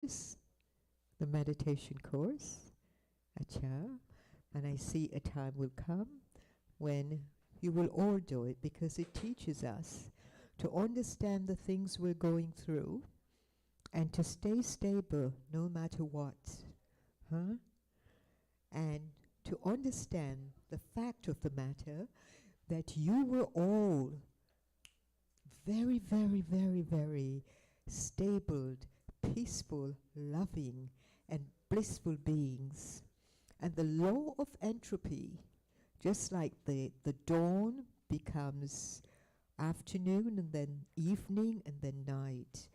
course, the meditation course. Acha. And I see a time will come when you will all do it because it teaches us to understand the things we're going through and to stay stable no matter what. Huh? And to understand the fact of the matter that you were all very, very, very, very stable, peaceful, loving, and blissful beings. And the law of entropy, just like the dawn becomes afternoon and then evening and then night,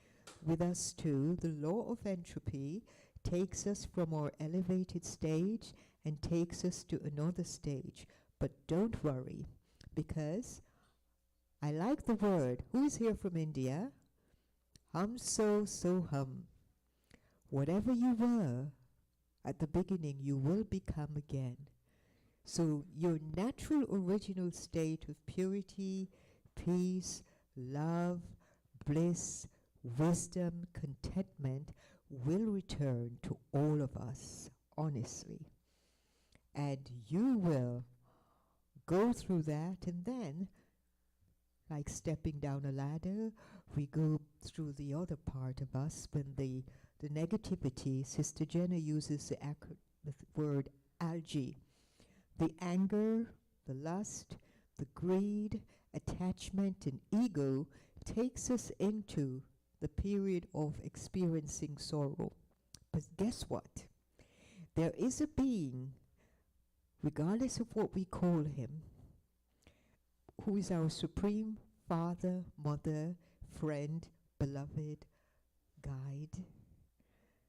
with us too, the law of entropy takes us from our elevated stage and takes us to another stage. But don't worry, because I like the word. Who is here from India? Hum so hum. Whatever you were at the beginning, you will become again. So your natural original state of purity, peace, love, bliss, wisdom, contentment will return to all of us, honestly. And you will go through that, and then, like stepping down a ladder, we go through the other part of us when the negativity, Sister Jenna uses the word algae. The anger, the lust, the greed, attachment, and ego takes us into the period of experiencing sorrow. But guess what? There is a being, regardless of what we call him, who is our supreme father, mother, friend, beloved, guide.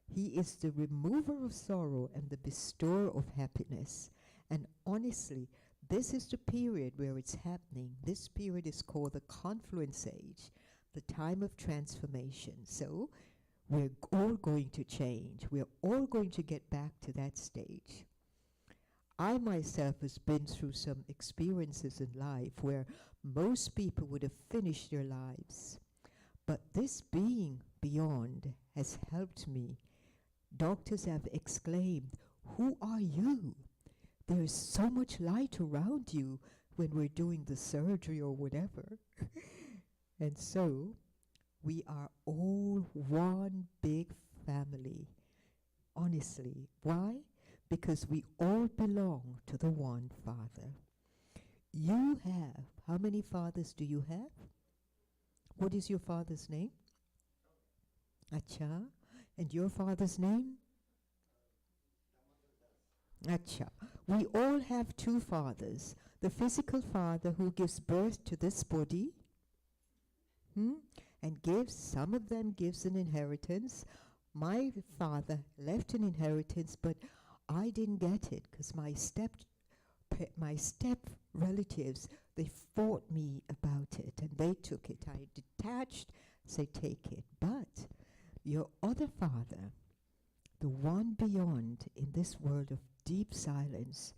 He is the remover of sorrow and the bestower of happiness. And honestly, this is the period where it's happening. This period is called the confluence age, the time of transformation. So we're all going to change. We're all going to get back to that stage. I myself has been through some experiences in life where most people would have finished their lives. But this being beyond has helped me. Doctors have exclaimed, "Who are you?" There is so much light around you when we're doing the surgery or whatever. And so we are all one big family. Honestly. Why? Because we all belong to the one Father. You have, how many fathers do you have? What is your father's name? Acha. And your father's name? Acha. We all have two fathers. The physical father who gives birth to this body, and gives, some of them gives an inheritance. My father left an inheritance, but I didn't get it because my step relatives, they fought me about it and they took it. I detached, say take it. But your other father, the one beyond in this world of deep silence,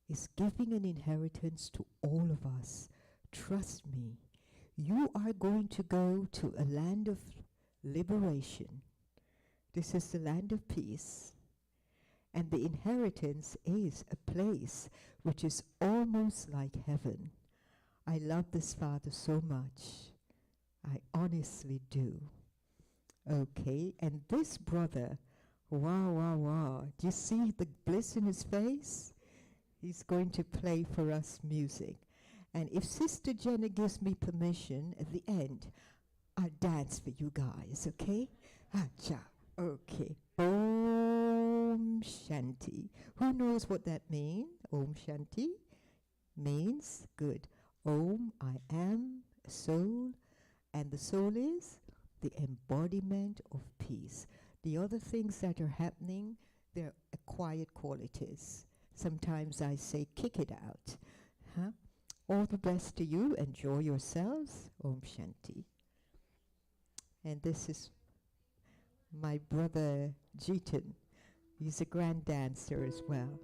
is giving an inheritance to all of us. Trust me, you are going to go to a land of liberation. This is the land of peace. And the inheritance is a place which is almost like heaven. I love this Father so much. I honestly do. Okay, and this brother, wow, wow, wow. Do you see the bliss in his face? He's going to play for us music. And if Sister Jenna gives me permission at the end, I'll dance for you guys, okay? Acha. Okay. Om Shanti. Who knows what that means? Om Shanti means good. Om, I am a soul, and the soul is the embodiment of peace. The other things that are happening, they're acquired qualities. Sometimes I say, kick it out. Huh? All the best to you. Enjoy yourselves. Om Shanti. And this is my brother Jitan. He's a grand dancer as well.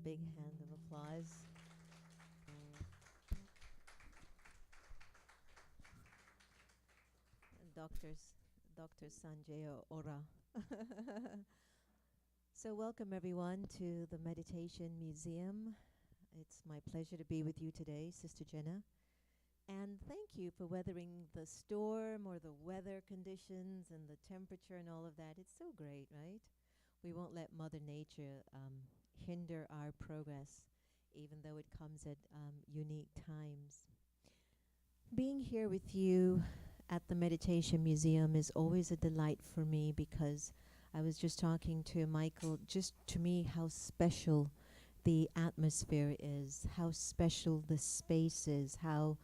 big hand of applause. Doctors, Dr. Sanjaya Ora. So welcome everyone to the Meditation Museum. It's my pleasure to be with you today, Sister Jenna. And thank you for weathering the storm or the weather conditions and the temperature and all of that. It's so great, right? We won't let Mother Nature hinder our progress, even though it comes at unique times. Being here with you at the Meditation Museum is always a delight for me, because I was just talking to Michael, just to me how special the atmosphere is, how special the space is, how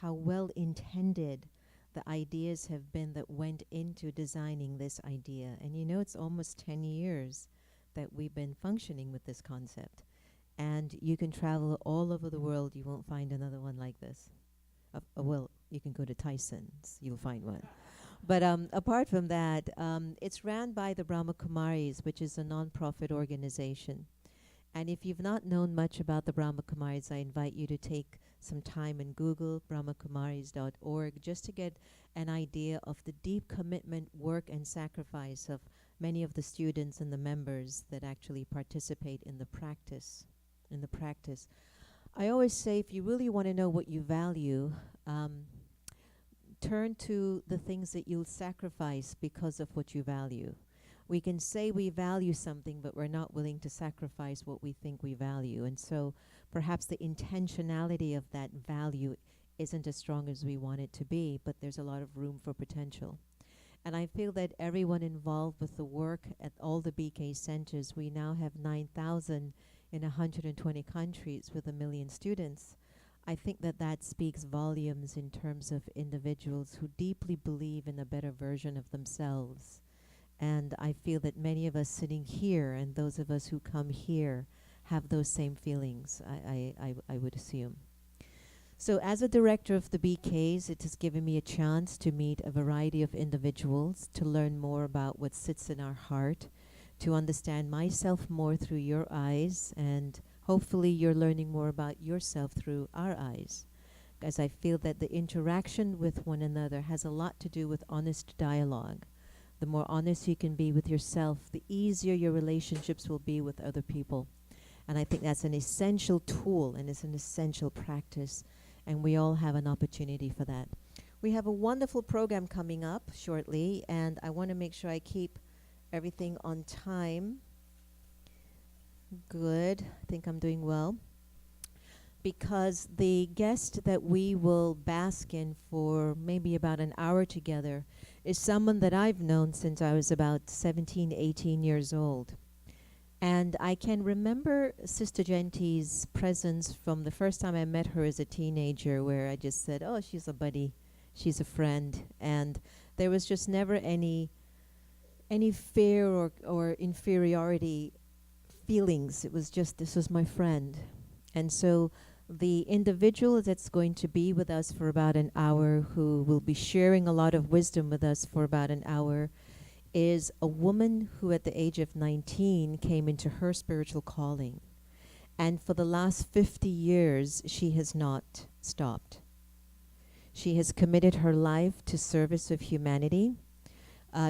well intended the ideas have been that went into designing this idea. And you know, it's almost 10 years that we've been functioning with this concept. And you can travel all over the world, you won't find another one like this. Well, you can go to Tyson's, you'll find one. But apart from that, it's ran by the Brahma Kumaris, which is a non-profit organization. And if you've not known much about the Brahma Kumaris, I invite you to take some time and Google brahmakumaris.org just to get an idea of the deep commitment, work, and sacrifice of many of the students and the members that actually participate in the practice. I always say, if you really want to know what you value, turn to the things that you'll sacrifice because of what you value. We can say we value something, but we're not willing to sacrifice what we think we value. And so perhaps the intentionality of that value isn't as strong as we want it to be, but there's a lot of room for potential. And I feel that everyone involved with the work at all the BK centers, we now have 9,000 in 120 countries with 1 million students. I think that that speaks volumes in terms of individuals who deeply believe in a better version of themselves. And I feel that many of us sitting here and those of us who come here have those same feelings, I would assume. So as a director of the BKs, it has given me a chance to meet a variety of individuals, to learn more about what sits in our heart, to understand myself more through your eyes, and hopefully you're learning more about yourself through our eyes. As I feel that the interaction with one another has a lot to do with honest dialogue. The more honest you can be with yourself, the easier your relationships will be with other people. And I think that's an essential tool and it's an essential practice. And we all have an opportunity for that. We have a wonderful program coming up shortly, and I want to make sure I keep everything on time. Good. I think I'm doing well. Because the guest that we will bask in for maybe about an hour together is someone that I've known since I was about 17, 18 years old. And I can remember Sister Genti's presence from the first time I met her as a teenager, where I just said, oh, she's a buddy, she's a friend. And there was just never any fear or inferiority feelings. It was just, this was my friend. And so the individual that's going to be with us for about an hour, who will be sharing a lot of wisdom with us for about an hour, is a woman who at the age of 19 came into her spiritual calling. And for the last 50 years, she has not stopped. She has committed her life to service of humanity.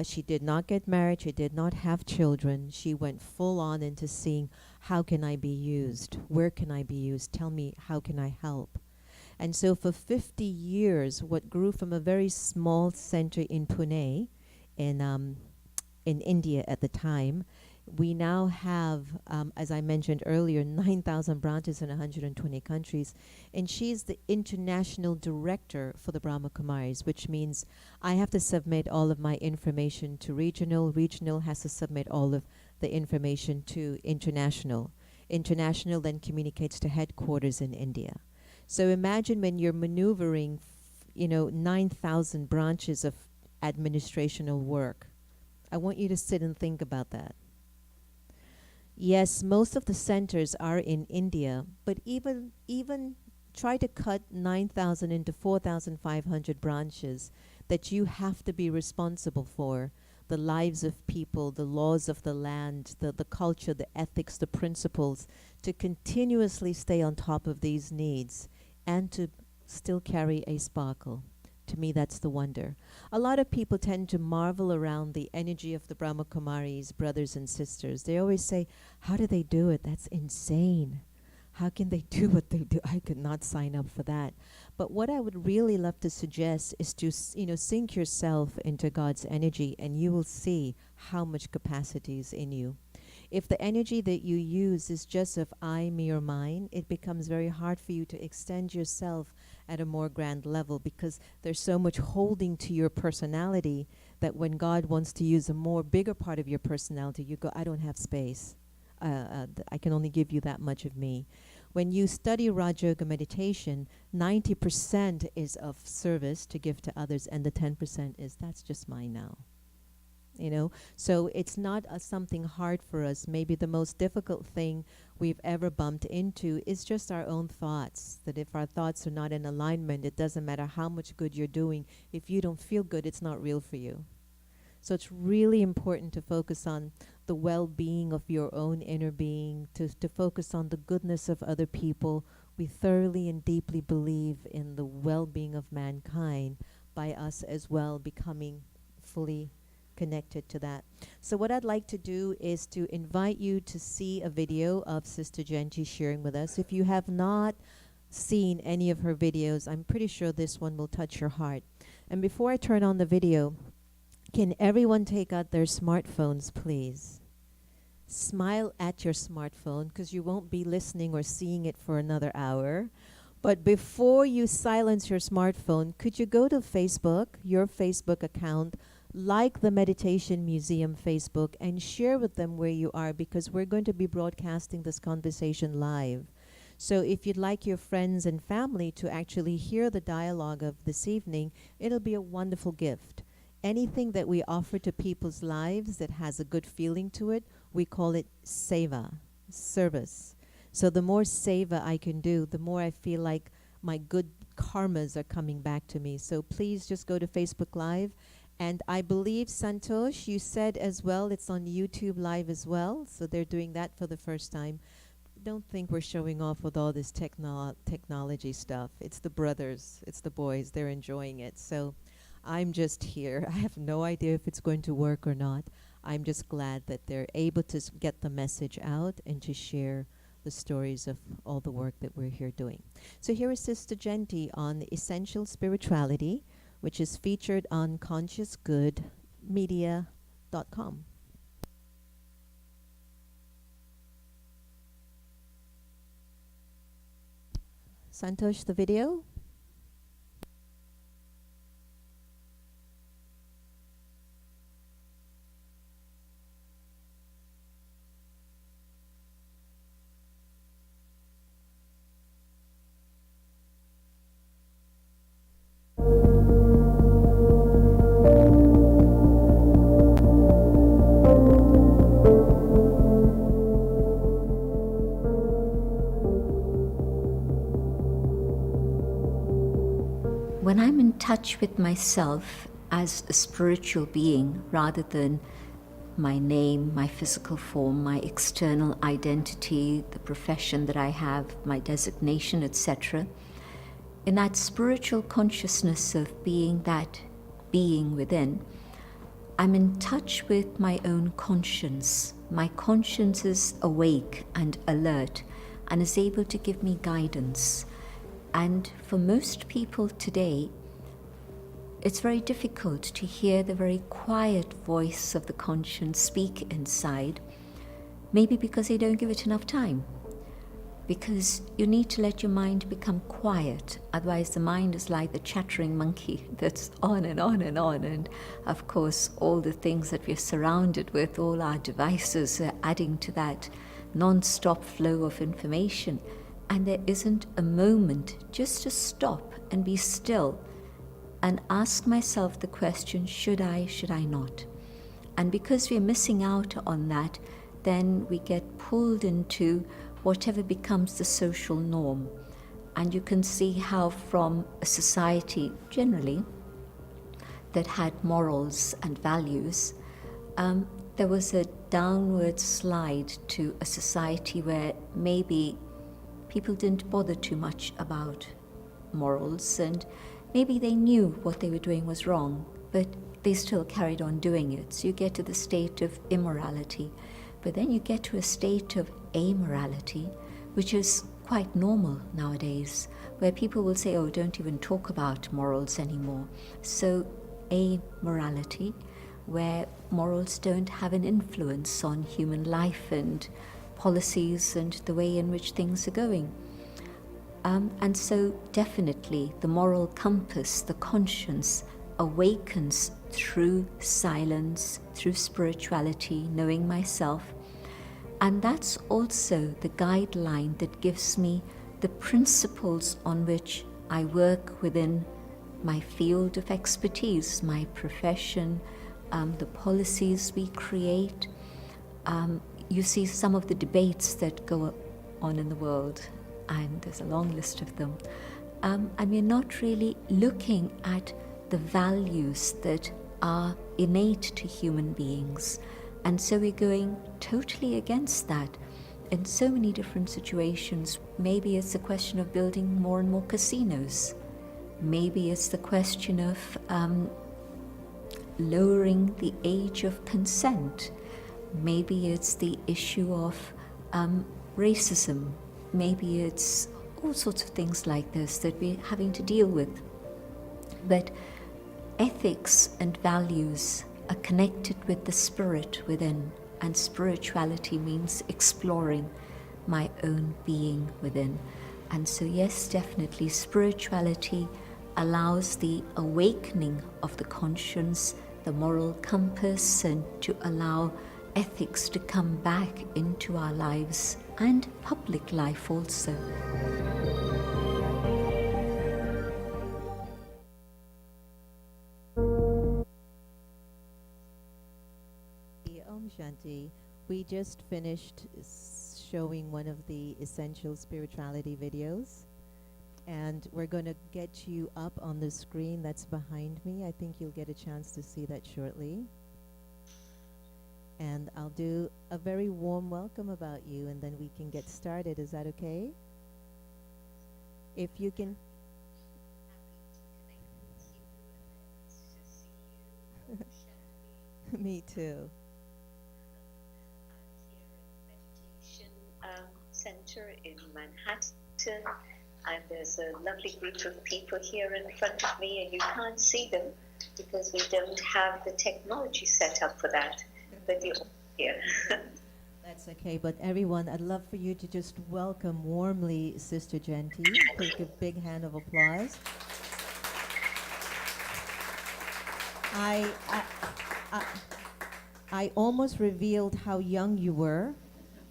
She did not get married. She did not have children. She went full on into seeing, how can I be used? Where can I be used? Tell me, how can I help? And so for 50 years, what grew from a very small center in Pune, in India at the time, we now have, as I mentioned earlier, 9,000 branches in 120 countries. And she's the international director for the Brahma Kumaris, which means I have to submit all of my information to regional. Regional has to submit all of the information to international. International then communicates to headquarters in India. So imagine when you're maneuvering, 9,000 branches of administrational work. I want you to sit and think about that. Yes, most of the centers are in India, but even try to cut 9,000 into 4,500 branches that you have to be responsible for. the lives of people, the laws of the land, the culture, the ethics, the principles, to continuously stay on top of these needs and to still carry a sparkle. To me, that's the wonder. A lot of people tend to marvel around the energy of the Brahma Kumaris, brothers and sisters. They always say, how do they do it? That's insane. How can they do what they do? I could not sign up for that. But what I would really love to suggest is to, sink yourself into God's energy, and you will see how much capacity is in you. If the energy that you use is just of I, me, or mine, it becomes very hard for you to extend yourself at a more grand level, because there's so much holding to your personality that when God wants to use a more bigger part of your personality, you go, I don't have space. I can only give you that much of me. When you study Raja Yoga meditation, 90% is of service to give to others, and the 10% is, that's just mine now. So it's not something hard for us. Maybe the most difficult thing we've ever bumped into is just our own thoughts, that if our thoughts are not in alignment, it doesn't matter how much good you're doing. If you don't feel good, it's not real for you. So it's really important to focus on the well-being of your own inner being, to focus on the goodness of other people. We thoroughly and deeply believe in the well-being of mankind by us as well becoming fully connected to that. So what I'd like to do is to invite you to see a video of Sister Genji sharing with us. If you have not seen any of her videos, I'm pretty sure this one will touch your heart. And before I turn on the video, can everyone take out their smartphones, please? Smile at your smartphone, because you won't be listening or seeing it for another hour. But before you silence your smartphone, could you go to Facebook, your Facebook account, like the Meditation Museum Facebook, and share with them where you are, because we're going to be broadcasting this conversation live. So if you'd like your friends and family to actually hear the dialogue of this evening, it'll be a wonderful gift. Anything that we offer to people's lives that has a good feeling to it, we call it seva, service. So the more seva I can do, the more I feel like my good karmas are coming back to me. So please just go to Facebook Live. And I believe, Santosh, you said as well, it's on YouTube Live as well. So they're doing that for the first time. Don't think we're showing off with all this technology stuff. It's the brothers, it's the boys, they're enjoying it. So I'm just here. I have no idea if it's going to work or not. I'm just glad that they're able to get the message out and to share the stories of all the work that we're here doing. So here is Sister Genji on Essential Spirituality, which is featured on consciousgoodmedia.com. Santosh, the video? When I'm in touch with myself as a spiritual being rather than my name, my physical form, my external identity, the profession that I have, my designation, etc., in that spiritual consciousness of being that being within, I'm in touch with my own conscience. My conscience is awake and alert and is able to give me guidance. And for most people today, it's very difficult to hear the very quiet voice of the conscience speak inside, maybe because they don't give it enough time. Because you need to let your mind become quiet, otherwise the mind is like the chattering monkey that's on and on and on. And of course, all the things that we're surrounded with, all our devices are adding to that non-stop flow of information. And there isn't a moment just to stop and be still and ask myself the question, should I not? And because we're missing out on that, then we get pulled into whatever becomes the social norm. And you can see how from a society generally that had morals and values, there was a downward slide to a society where maybe people didn't bother too much about morals, and maybe they knew what they were doing was wrong, but they still carried on doing it. So you get to the state of immorality, but then you get to a state of amorality, which is quite normal nowadays, where people will say, oh, don't even talk about morals anymore. So amorality, where morals don't have an influence on human life and policies and the way in which things are going. And so definitely the moral compass, the conscience, awakens through silence, through spirituality, knowing myself. And that's also the guideline that gives me the principles on which I work within my field of expertise, my profession, the policies we create. You see some of the debates that go on in the world, and there's a long list of them. And we're not really looking at the values that are innate to human beings. And so we're going totally against that in so many different situations. Maybe it's a question of building more and more casinos. Maybe it's the question of lowering the age of consent. Maybe it's the issue of racism. Maybe it's all sorts of things like this that we're having to deal with. But ethics and values are connected with the spirit within, and spirituality means exploring my own being within. And so yes, definitely spirituality allows the awakening of the conscience, the moral compass, and to allow ethics to come back into our lives and public life also. Om Shanti. We just finished showing one of the essential spirituality videos, and we're going to get you up on the screen that's behind me. I think you'll get a chance to see that shortly. And I'll do a very warm welcome about you, and then we can get started. Is that okay? If you can. Me too. Center in Manhattan, and there's a lovely group of people here in front of me, and you can't see them because we don't have the technology set up for that, but you're all here. That's okay, but everyone, I'd love for you to just welcome warmly Sister Genti. Take a big hand of applause. I almost revealed how young you were,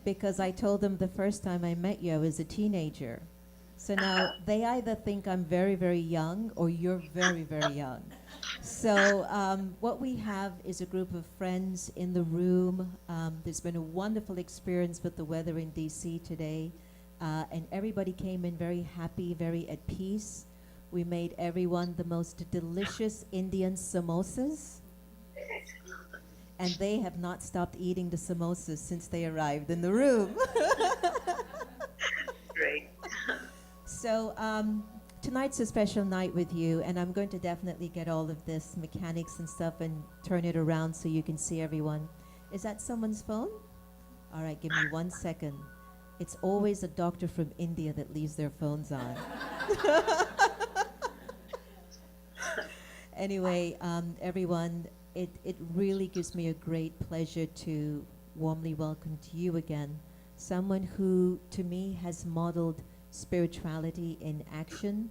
because I told them the first time I met you I was a teenager. So now they either think I'm very, very young or you're very, very young. So what we have is a group of friends in the room. There's been a wonderful experience with the weather in DC today. And everybody came in very happy, very at peace. We made everyone the most delicious Indian samosas. And they have not stopped eating the samosas since they arrived in the room. Great. So tonight's a special night with you, and I'm going to definitely get all of this mechanics and stuff and turn it around so you can see everyone. Is that someone's phone? All right, give me 1 second. It's always a doctor from India that leaves their phones on. Anyway, everyone, it really gives me a great pleasure to warmly welcome to you again, someone who, to me, has modeled spirituality in action,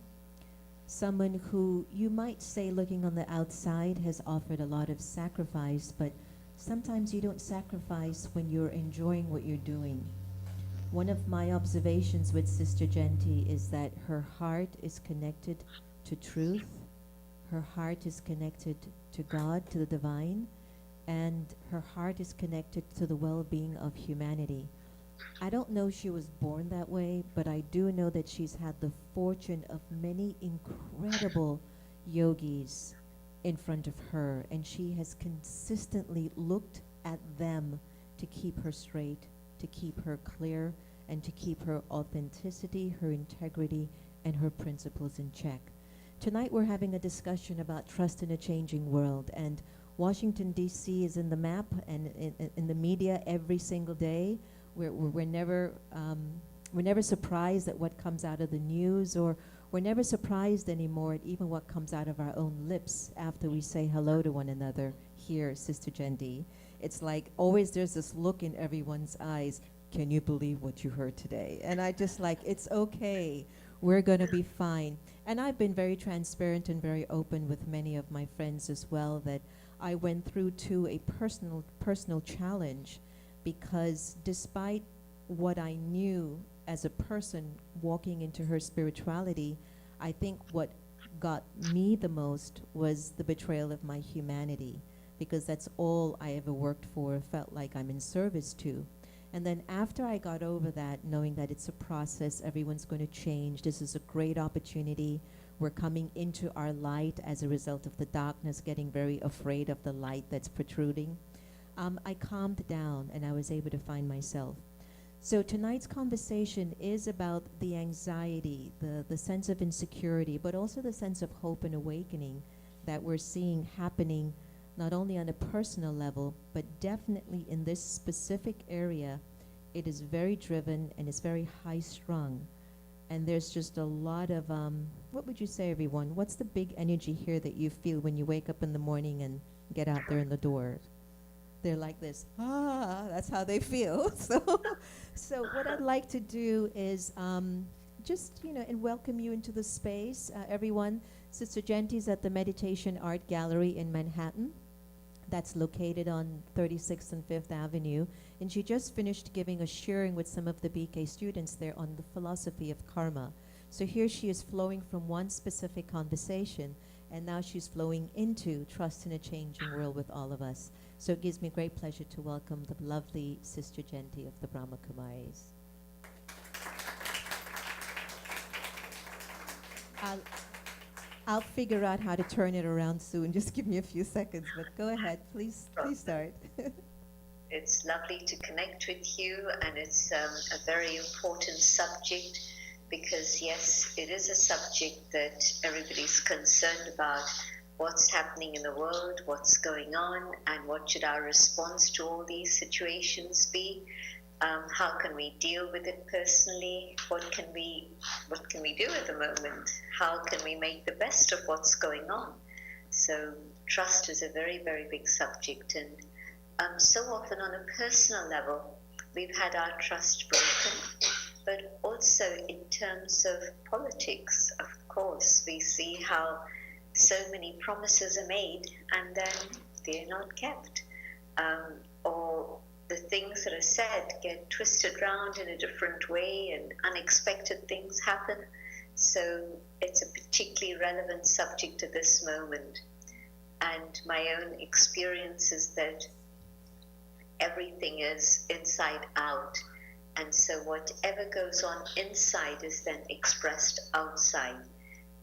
someone who you might say, looking on the outside, has offered a lot of sacrifice, but sometimes you don't sacrifice when you're enjoying what you're doing. One of my observations with Sister Genti is that her heart is connected to truth, her heart is connected to God, to the divine, and her heart is connected to the well-being of humanity. I don't know she was born that way, but I do know that she's had the fortune of many incredible yogis in front of her, and she has consistently looked at them to keep her straight, to keep her clear, and to keep her authenticity, her integrity, and her principles in check. Tonight we're having a discussion about trust in a changing world, and Washington, D.C. is in the map and in the media every single day. We're never surprised at what comes out of the news, or we're never surprised anymore at even what comes out of our own lips after we say hello to one another here, Sister Jendi. It's like always there's this look in everyone's eyes, can you believe what you heard today? And I just like, it's okay, we're gonna be fine. And I've been very transparent and very open with many of my friends as well, that I went through to a personal challenge, because despite what I knew as a person walking into her spirituality, I think what got me the most was the betrayal of my humanity, because that's all I ever worked for, felt like I'm in service to. And then after I got over that, knowing that it's a process, everyone's going to change, this is a great opportunity, we're coming into our light as a result of the darkness, getting very afraid of the light that's protruding, I calmed down and I was able to find myself. So tonight's conversation is about the anxiety, the sense of insecurity, but also the sense of hope and awakening that we're seeing happening not only on a personal level, but definitely in this specific area. It is very driven and it's very high strung. And there's just a lot of, what would you say, everyone? What's the big energy here that you feel when you wake up in the morning and get out there in the door? They're like this, that's how they feel. So what I'd like to do is just, and welcome you into the space, everyone. Sister Genti's at the Meditation Art Gallery in Manhattan. That's located on 36th and 5th Avenue. And she just finished giving a sharing with some of the BK students there on the philosophy of karma. So here she is flowing from one specific conversation, and now she's flowing into trust in a changing world with all of us. So it gives me great pleasure to welcome the lovely Sister Genti of the Brahma Kumaris. I'll figure out how to turn it around soon. Just give me a few seconds, but go ahead. Please start. It's lovely to connect with you, and it's a very important subject, because yes, it is a subject that everybody's concerned about. What's happening in the world, what's going on, and what should our response to all these situations be? How can we deal with it personally? What can we do at the moment? How can we make the best of what's going on? So trust is a very, very big subject, and so often on a personal level, we've had our trust broken, but also in terms of politics, of course, we see how so many promises are made and then they're not kept, or the things that are said get twisted around in a different way and unexpected things happen. So it's a particularly relevant subject to this moment. And my own experience is that everything is inside out. And so whatever goes on inside is then expressed outside.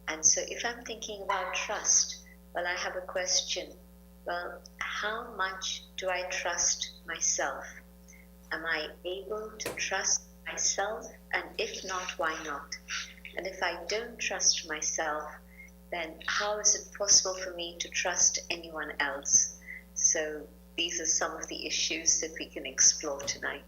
And so if I'm thinking about trust, well, I have a question. Well, how much do I trust myself? Am I able to trust myself? And if not, why not? And if I don't trust myself, then how is it possible for me to trust anyone else? So these are some of the issues that we can explore tonight.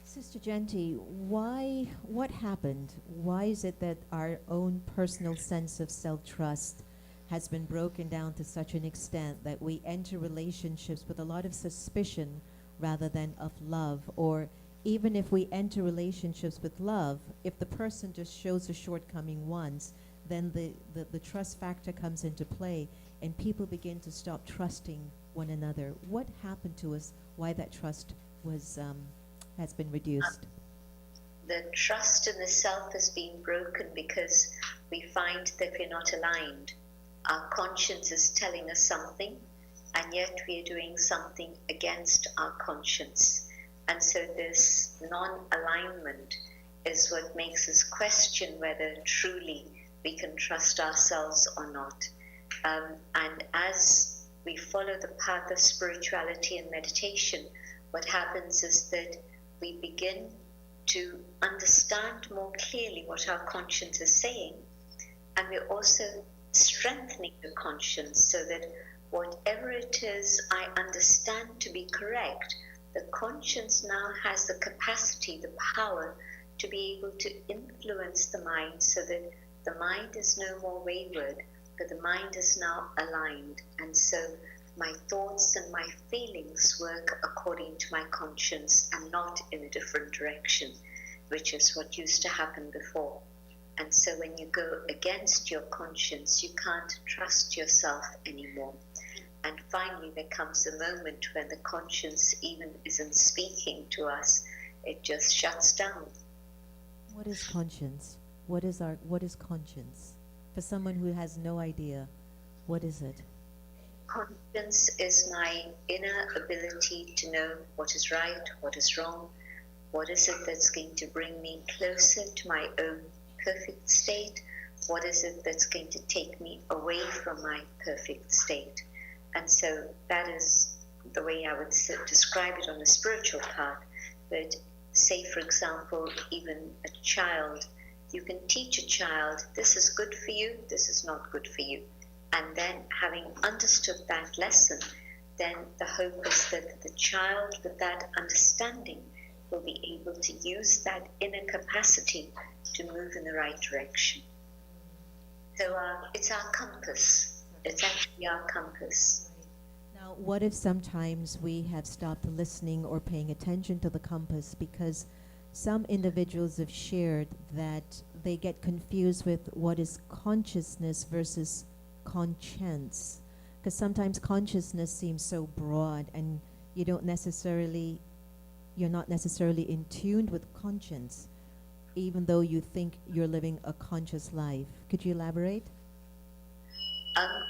Sister Genti, what happened? Why is it that our own personal sense of self-trust has been broken down to such an extent that we enter relationships with a lot of suspicion rather than of love? Or even if we enter relationships with love, if the person just shows a shortcoming once, then the trust factor comes into play and people begin to stop trusting one another. What happened to us? Why that trust was has been reduced? The trust in the self has been broken because we find that we're not aligned. Our conscience is telling us something, and yet we are doing something against our conscience. And so this non-alignment is what makes us question whether truly we can trust ourselves or not. And as we follow the path of spirituality and meditation, what happens is that we begin to understand more clearly what our conscience is saying, and we're also strengthening the conscience so that whatever it is I understand to be correct, the conscience now has the capacity, the power to be able to influence the mind so that the mind is no more wayward, but the mind is now aligned. And so my thoughts and my feelings work according to my conscience and not in a different direction, which is what used to happen before. And so when you go against your conscience, you can't trust yourself anymore. And finally, there comes a moment when the conscience even isn't speaking to us, it just shuts down. What is conscience? What is conscience? For someone who has no idea, what is it? Conscience is my inner ability to know what is right, what is wrong, what is it that's going to bring me closer to my own perfect state, what is it that's going to take me away from my perfect state. And so that is the way I would describe it on the spiritual path. But say, for example, even a child, you can teach a child, this is good for you, this is not good for you. And then having understood that lesson, then the hope is that the child with that understanding will be able to use that inner capacity to move in the right direction. So it's our compass. It's actually our compass. Now, what if sometimes we have stopped listening or paying attention to the compass because some individuals have shared that they get confused with what is consciousness versus conscience? Because sometimes consciousness seems so broad and you're not necessarily in tune with conscience, even though you think you're living a conscious life. Could you elaborate?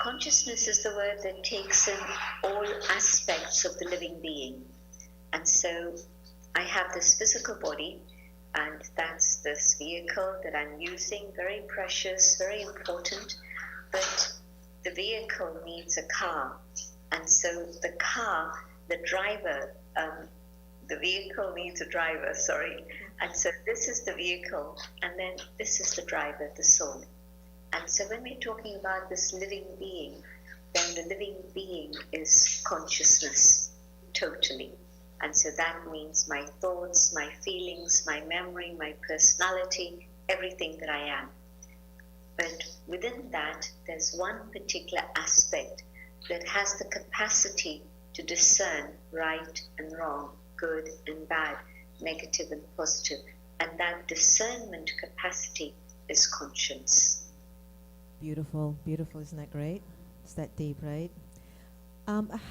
Consciousness is the word that takes in all aspects of the living being. And so I have this physical body, and that's this vehicle that I'm using, very precious, very important, but the vehicle needs a car. And so the car, the driver, the vehicle needs a driver, sorry. And so this is the vehicle, and then this is the driver, the soul. And so when we're talking about this living being, then the living being is consciousness, totally. And so that means my thoughts, my feelings, my memory, my personality, everything that I am. But within that, there's one particular aspect that has the capacity to discern right and wrong, good and bad, negative and positive. And that discernment capacity is conscience. Beautiful, beautiful. Isn't that great? It's that deep, right?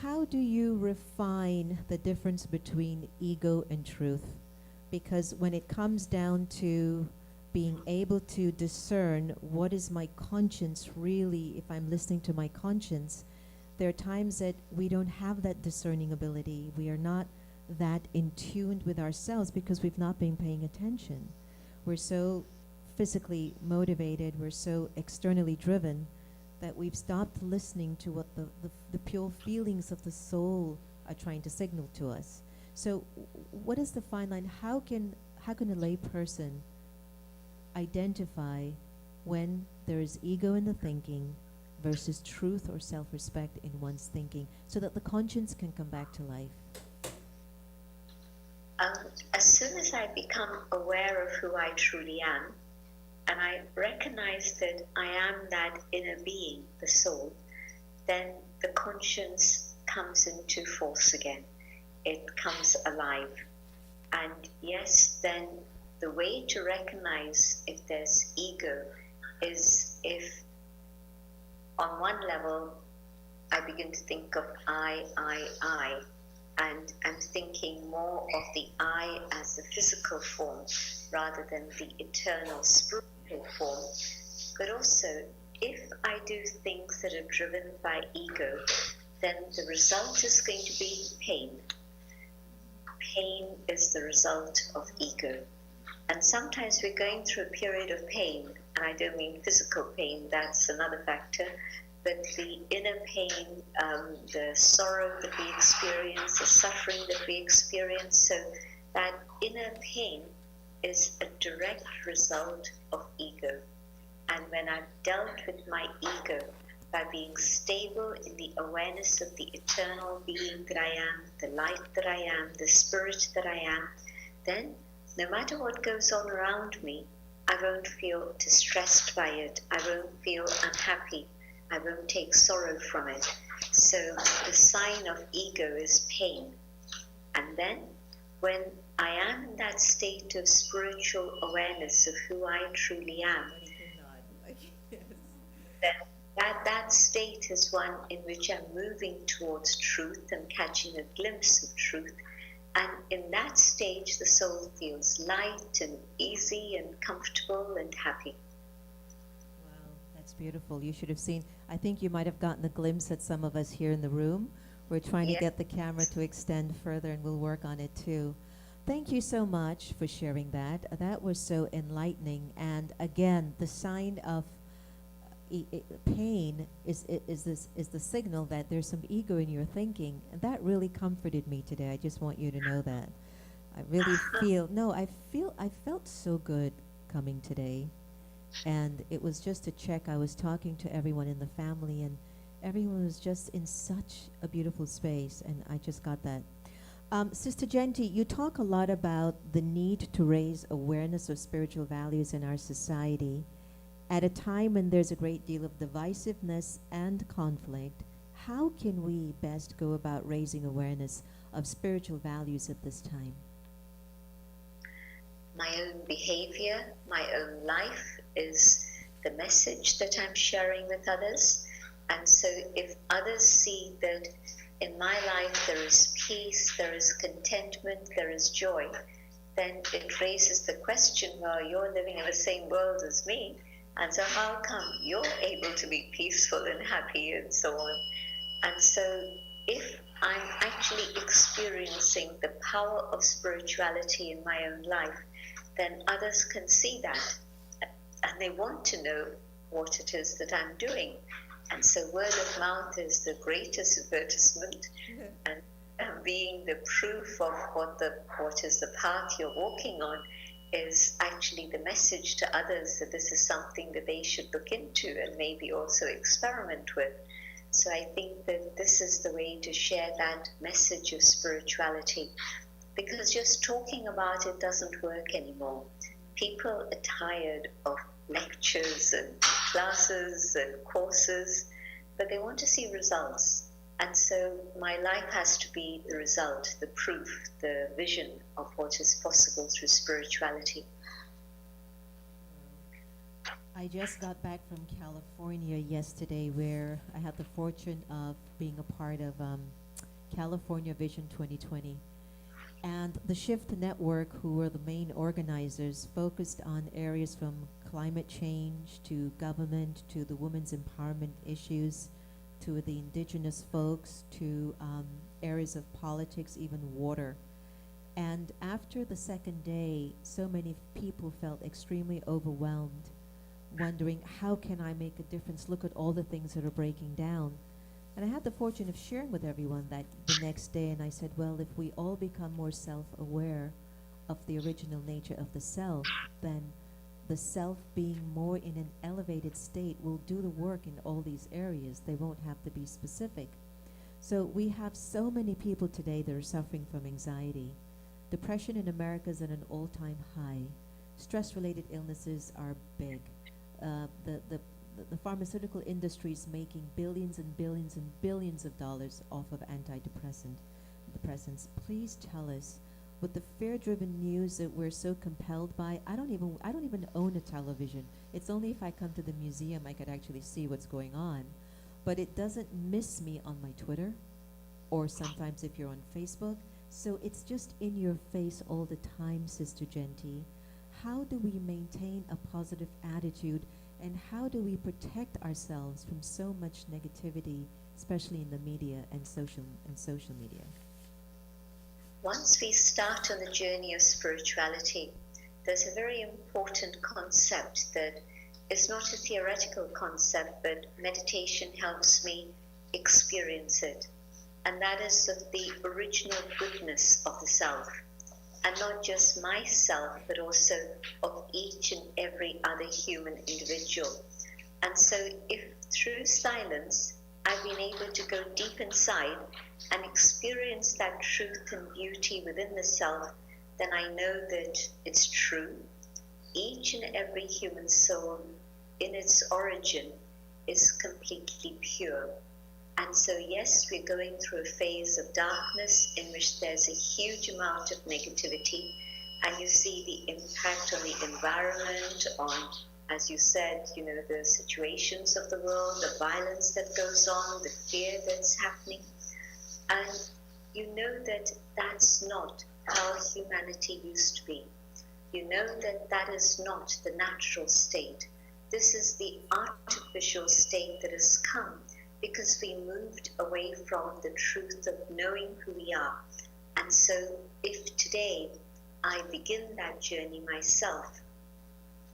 How do you refine the difference between ego and truth? Because when it comes down to being able to discern what is my conscience really, if I'm listening to my conscience, there are times that we don't have that discerning ability. We are not that in tune with ourselves because we've not been paying attention. We're so physically motivated, we're so externally driven that we've stopped listening to what the pure feelings of the soul are trying to signal to us. So what is the fine line? How can a lay person identify when there is ego in the thinking versus truth or self-respect in one's thinking so that the conscience can come back to life? As soon as I become aware of who I truly am, and I recognize that I am that inner being, the soul, then the conscience comes into force again. It comes alive. And yes, then the way to recognize if there's ego is if on one level I begin to think of I, and I'm thinking more of the I as the physical form rather than the eternal spiritual form. But also, if I do things that are driven by ego, then the result is going to be pain. Pain is the result of ego. And sometimes we're going through a period of pain, and I don't mean physical pain, that's another factor, but the inner pain, the sorrow that we experience, the suffering that we experience. So that inner pain is a direct result of ego. And when I've dealt with my ego by being stable in the awareness of the eternal being that I am, the light that I am, the spirit that I am, then no matter what goes on around me, I won't feel distressed by it. I won't feel unhappy. I won't take sorrow from it. So the sign of ego is pain. And then when I am in that state of spiritual awareness of who I truly am, then that state is one in which I'm moving towards truth and catching a glimpse of truth. And in that stage, the soul feels light and easy and comfortable and happy. Wow, that's beautiful. You should have seen, I think you might have gotten a glimpse at some of us here in the room. We're trying to get the camera to extend further, and we'll work on it too. Thank you so much for sharing that. That was so enlightening. And again, the sign of pain is the signal that there's some ego in your thinking, and that really comforted me today. I just want you to know that. I really I felt so good coming today, and it was just a check. I was talking to everyone in the family, and everyone was just in such a beautiful space, and I just got that. Sister Genti, you talk a lot about the need to raise awareness of spiritual values in our society. At a time when there's a great deal of divisiveness and conflict, how can we best go about raising awareness of spiritual values at this time? My own behavior, my own life is the message that I'm sharing with others. And so if others see that in my life there is peace, there is contentment, there is joy, then it raises the question, well, you're living in the same world as me. And so how come you're able to be peaceful and happy and so on? And so if I'm actually experiencing the power of spirituality in my own life, then others can see that. And they want to know what it is that I'm doing. And so word of mouth is the greatest advertisement. And being the proof of what is the path you're walking on is actually the message to others that this is something that they should look into and maybe also experiment with. So I think that this is the way to share that message of spirituality, because just talking about it doesn't work anymore. People are tired of lectures and classes and courses, but they want to see results. And so my life has to be the result, the proof, the vision of what is possible through spirituality. I just got back from California yesterday, where I had the fortune of being a part of California Vision 2020. And the Shift Network, who were the main organizers, focused on areas from climate change to government to the women's empowerment issues, to the indigenous folks, to areas of politics, even water. And after the second day, so many people felt extremely overwhelmed, wondering, how can I make a difference? Look at all the things that are breaking down. And I had the fortune of sharing with everyone that the next day, and I said, well, if we all become more self-aware of the original nature of the self, then the self being more in an elevated state will do the work in all these areas. They won't have to be specific. So we have so many people today that are suffering from anxiety. Depression in America is at an all-time high. Stress-related illnesses are big. The pharmaceutical industry is making billions and billions and billions of dollars off of antidepressants. Please tell us, with the fear-driven news that we're so compelled by, I don't even own a television. It's only if I come to the museum I could actually see what's going on. But it doesn't miss me on my Twitter, or sometimes if you're on Facebook. So it's just in your face all the time, Sister Genti. How do we maintain a positive attitude, and how do we protect ourselves from so much negativity, especially in the media and social media? Once we start on the journey of spirituality, there's a very important concept that is not a theoretical concept, but meditation helps me experience it. And that is of the original goodness of the self. And not just myself, but also of each and every other human individual. And so if through silence I've been able to go deep inside and experience that truth and beauty within the self, then I know that it's true. Each and every human soul in its origin is completely pure. And so, yes, we're going through a phase of darkness in which there's a huge amount of negativity, and you see the impact on the environment, on, as you said, the situations of the world, the violence that goes on, the fear that's happening. And you know that that's not how humanity used to be. You know that that is not the natural state. This is the artificial state that has come because we moved away from the truth of knowing who we are. And so if today I begin that journey myself,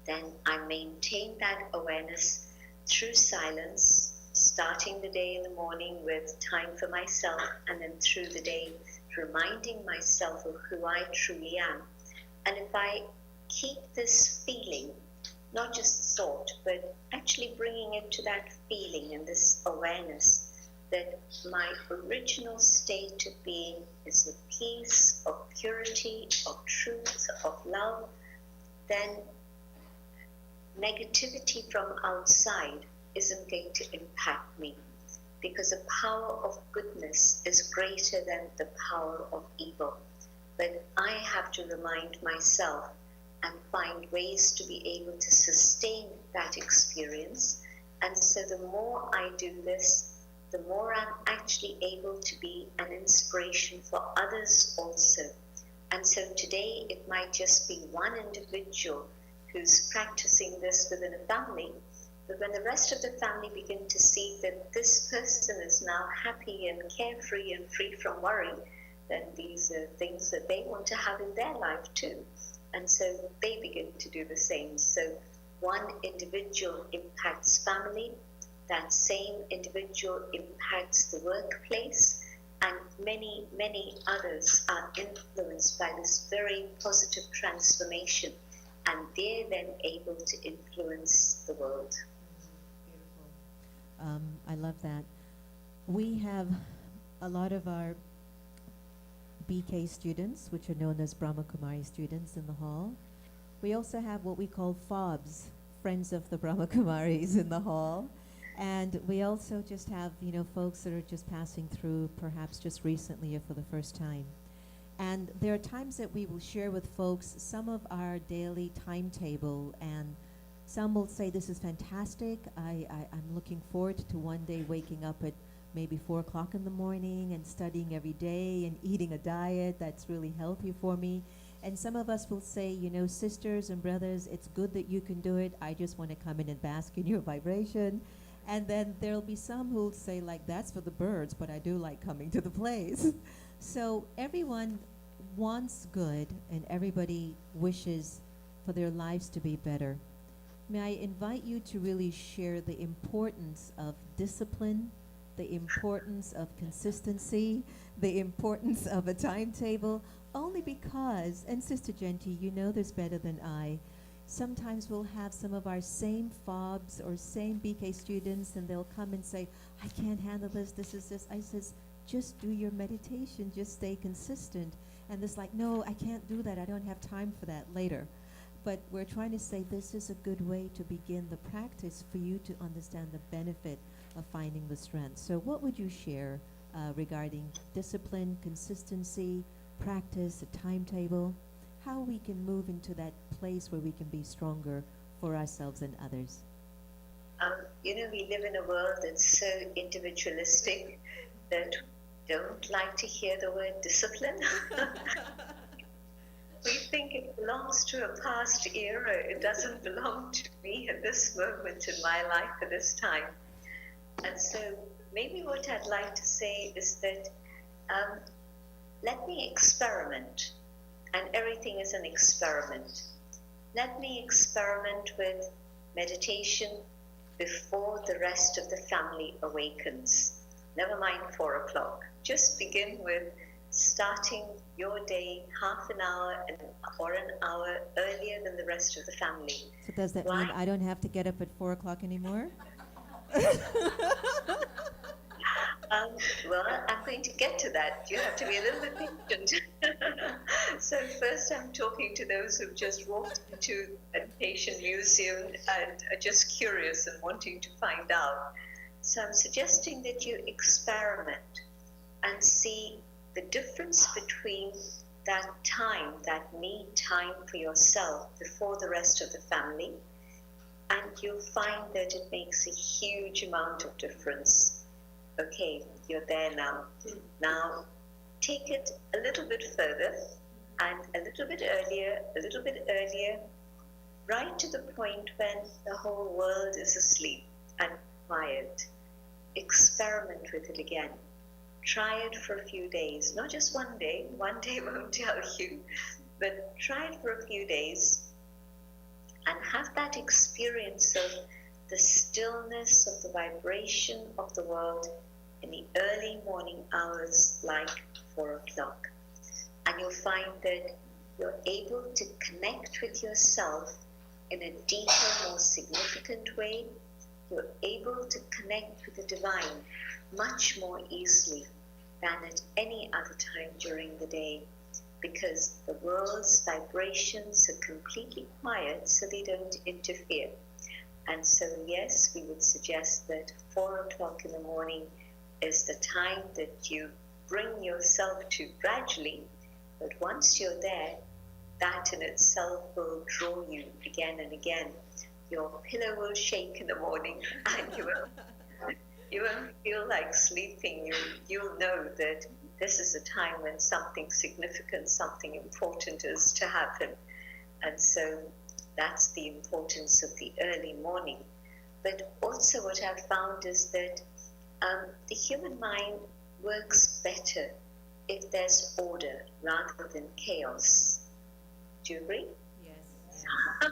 then I maintain that awareness through silence, starting the day in the morning with time for myself, and then through the day reminding myself of who I truly am. And if I keep this feeling, not just thought, but actually bringing it to that feeling and this awareness that my original state of being is of peace, of purity, of truth, of love, then negativity from outside isn't going to impact me, because the power of goodness is greater than the power of evil. But I have to remind myself and find ways to be able to sustain that experience. And so the more I do this, the more I'm actually able to be an inspiration for others also. And so today it might just be one individual who's practicing this within a family, but when the rest of the family begin to see that this person is now happy and carefree and free from worry, then these are things that they want to have in their life too. And so they begin to do the same. So one individual impacts family, that same individual impacts the workplace, and many, many others are influenced by this very positive transformation, and they're then able to influence the world. Beautiful. I love that. We have a lot of our BK students, which are known as Brahma Kumari students, in the hall. We also have what we call FOBs, Friends of the Brahma Kumaris, in the hall. And we also just have, folks that are just passing through, perhaps just recently or for the first time. And there are times that we will share with folks some of our daily timetable, and some will say, this is fantastic. I'm looking forward to one day waking up at maybe 4 o'clock in the morning and studying every day and eating a diet that's really healthy for me. And some of us will say, sisters and brothers, it's good that you can do it. I just want to come in and bask in your vibration. And then there'll be some who'll say, like, that's for the birds, but I do like coming to the place. So everyone wants good, and everybody wishes for their lives to be better. May I invite you to really share the importance of discipline, the importance of consistency, the importance of a timetable, only because, and Sister Genti, you know this better than I, sometimes we'll have some of our same FOBs or same BK students, and they'll come and say, I can't handle this, this is this. I says, just do your meditation, just stay consistent. And it's like, no, I can't do that, I don't have time for that later. But we're trying to say this is a good way to begin the practice for you to understand the benefit of finding the strength. So what would you share regarding discipline, consistency, practice, a timetable, how we can move into that place where we can be stronger for ourselves and others? We live in a world that's so individualistic that we don't like to hear the word discipline. We think it belongs to a past era. It doesn't belong to me at this moment in my life at this time. And so maybe what I'd like to say is that let me experiment, and everything is an experiment. Let me experiment with meditation before the rest of the family awakens. Never mind 4 o'clock. Just begin with starting your day half an hour or an hour earlier than the rest of the family. So does that Why? mean I don't have to get up at 4 o'clock anymore? Well, I'm going to get to that. You have to be a little bit patient. So first I'm talking to those who've just walked into a meditation museum and are just curious and wanting to find out. So I'm suggesting that you experiment and see the difference between that time, that me time for yourself before the rest of the family, and you'll find that it makes a huge amount of difference. Okay, you're there now. Now, take it a little bit further and a little bit earlier, right to the point when the whole world is asleep and quiet. Experiment with it again. Try it for a few days, not just one day. One day won't tell you, but try it for a few days and have that experience of the stillness of the vibration of the world in the early morning hours, like 4 o'clock. And you'll find that you're able to connect with yourself in a deeper, more significant way. You're able to connect with the divine much more easily than at any other time during the day, because the world's vibrations are completely quiet, so they don't interfere. And so, yes, we would suggest that 4 o'clock in the morning is the time that you bring yourself to gradually, but once you're there, that in itself will draw you again and again. Your pillow will shake in the morning and you won't feel like sleeping. You'll know that this is a time when something significant, something important is to happen. And so that's the importance of the early morning. But also what I've found is that the human mind works better if there's order rather than chaos. Do you agree? Yes.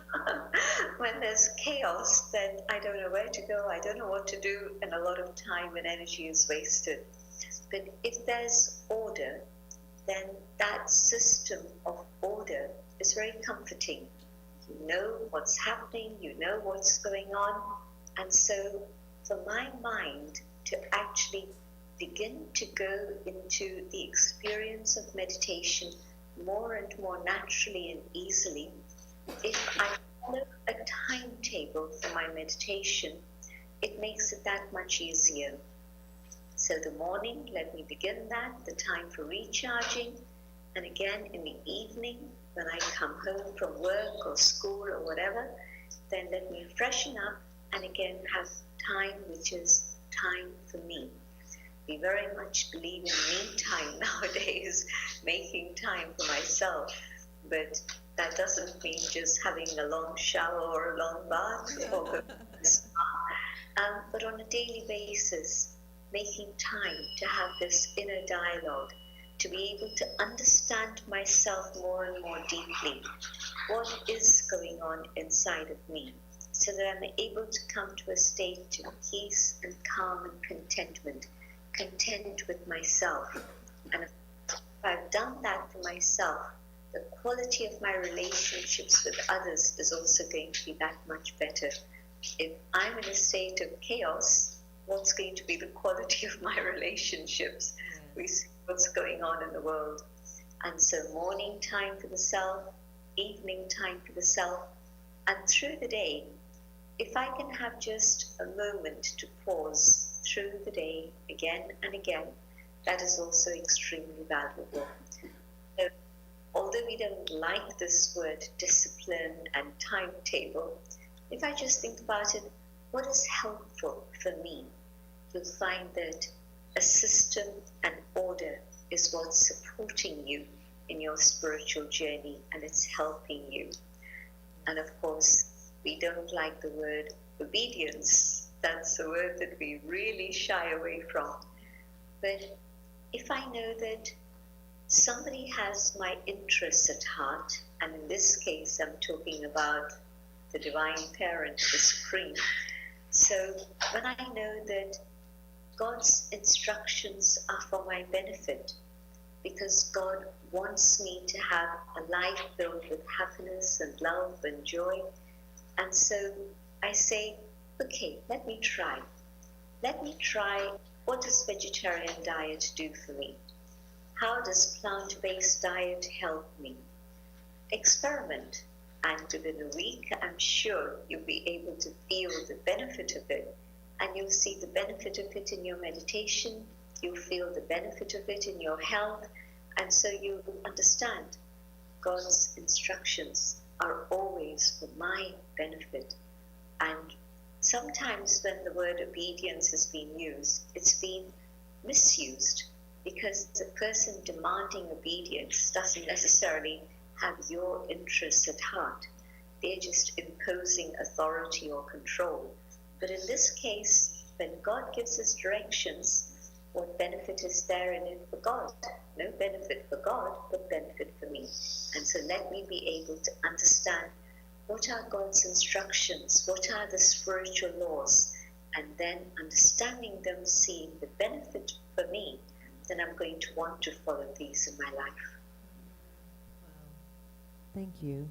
When there's chaos, then I don't know where to go, I don't know what to do, and a lot of time and energy is wasted. But if there's order, then that system of order is very comforting. You know what's happening, you know what's going on, and so for my mind to actually begin to go into the experience of meditation more and more naturally and easily, if I follow a timetable for my meditation, it makes it that much easier. So the morning, let me begin that, the time for recharging, and again in the evening, when I come home from work or school or whatever, then let me freshen up and again have time which is time for me. We very much believe in me time nowadays, making time for myself, but that doesn't mean just having a long shower or a long bath or go to the spa, but on a daily basis, making time to have this inner dialogue, to be able to understand myself more and more deeply, what is going on inside of me, so that I'm able to come to a state of peace and calm and contentment, content with myself. And if I've done that for myself, the quality of my relationships with others is also going to be that much better. If I'm in a state of chaos, what's going to be the quality of my relationships? Yes. We see what's going on in the world. And so morning time for the self, evening time for the self, and through the day, if I can have just a moment to pause through the day again and again, that is also extremely valuable. So, although we don't like this word discipline and timetable, if I just think about it, what is helpful for me? You'll find that a system and order is what's supporting you in your spiritual journey, and it's helping you. And of course, we don't like the word obedience. That's a word that we really shy away from. But if I know that somebody has my interests at heart, and in this case I'm talking about the divine parent, the supreme. So when I know that God's instructions are for my benefit, because God wants me to have a life filled with happiness and love and joy. And so I say, okay, let me try. Let me try, what does vegetarian diet do for me? How does plant-based diet help me? Experiment. And within a week, I'm sure you'll be able to feel the benefit of it. And you'll see the benefit of it in your meditation. You'll feel the benefit of it in your health. And so you understand God's instructions are always for my benefit. And sometimes when the word obedience has been used, it's been misused, because the person demanding obedience doesn't necessarily have your interests at heart. They're just imposing authority or control. But in this case, when God gives us directions, what benefit is there in it for God? No benefit for God, but benefit for me. And so let me be able to understand what are God's instructions, what are the spiritual laws, and then understanding them, seeing the benefit for me, then I'm going to want to follow these in my life. Wow. Thank you.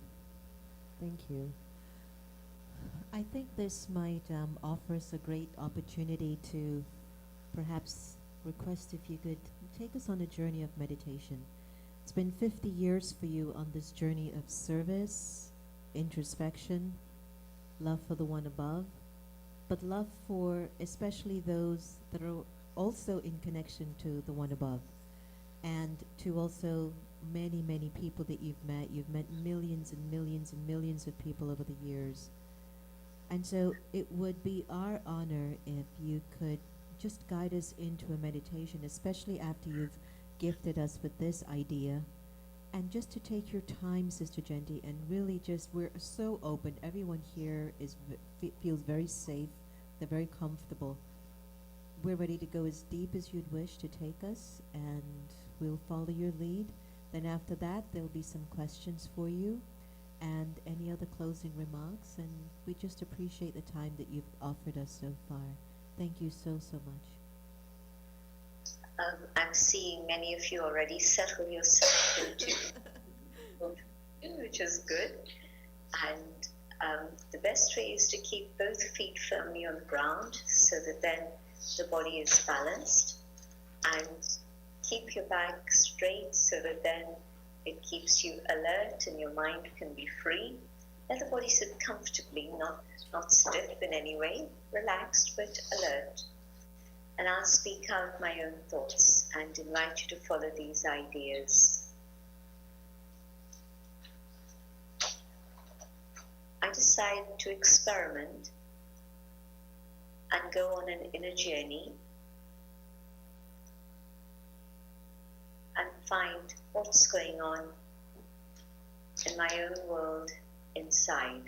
Thank you. I think this might offer us a great opportunity to perhaps request if you could take us on a journey of meditation. It's been 50 years for you on this journey of service, introspection, love for the one above, but love for especially those that are also in connection to the one above, and to also many, many people that you've met. You've met millions and millions and millions of people over the years. And so it would be our honor if you could just guide us into a meditation, especially after you've gifted us with this idea. And just to take your time, Sister Genti, and really just, we're so open. Everyone here feels very safe. They're very comfortable. We're ready to go as deep as you'd wish to take us, and we'll follow your lead. Then after that, there'll be some questions for you and any other closing remarks. And we just appreciate the time that you've offered us so far. Thank you so, so much. I'm seeing many of you already settle yourself into which is good. And the best way is to keep both feet firmly on the ground so that then the body is balanced, and keep your back straight so that then it keeps you alert and your mind can be free. Let the body sit comfortably, not stiff in any way, relaxed but alert. And I'll speak out my own thoughts and invite you to follow these ideas. I decide to experiment and go on an inner journey and find what's going on in my own world inside.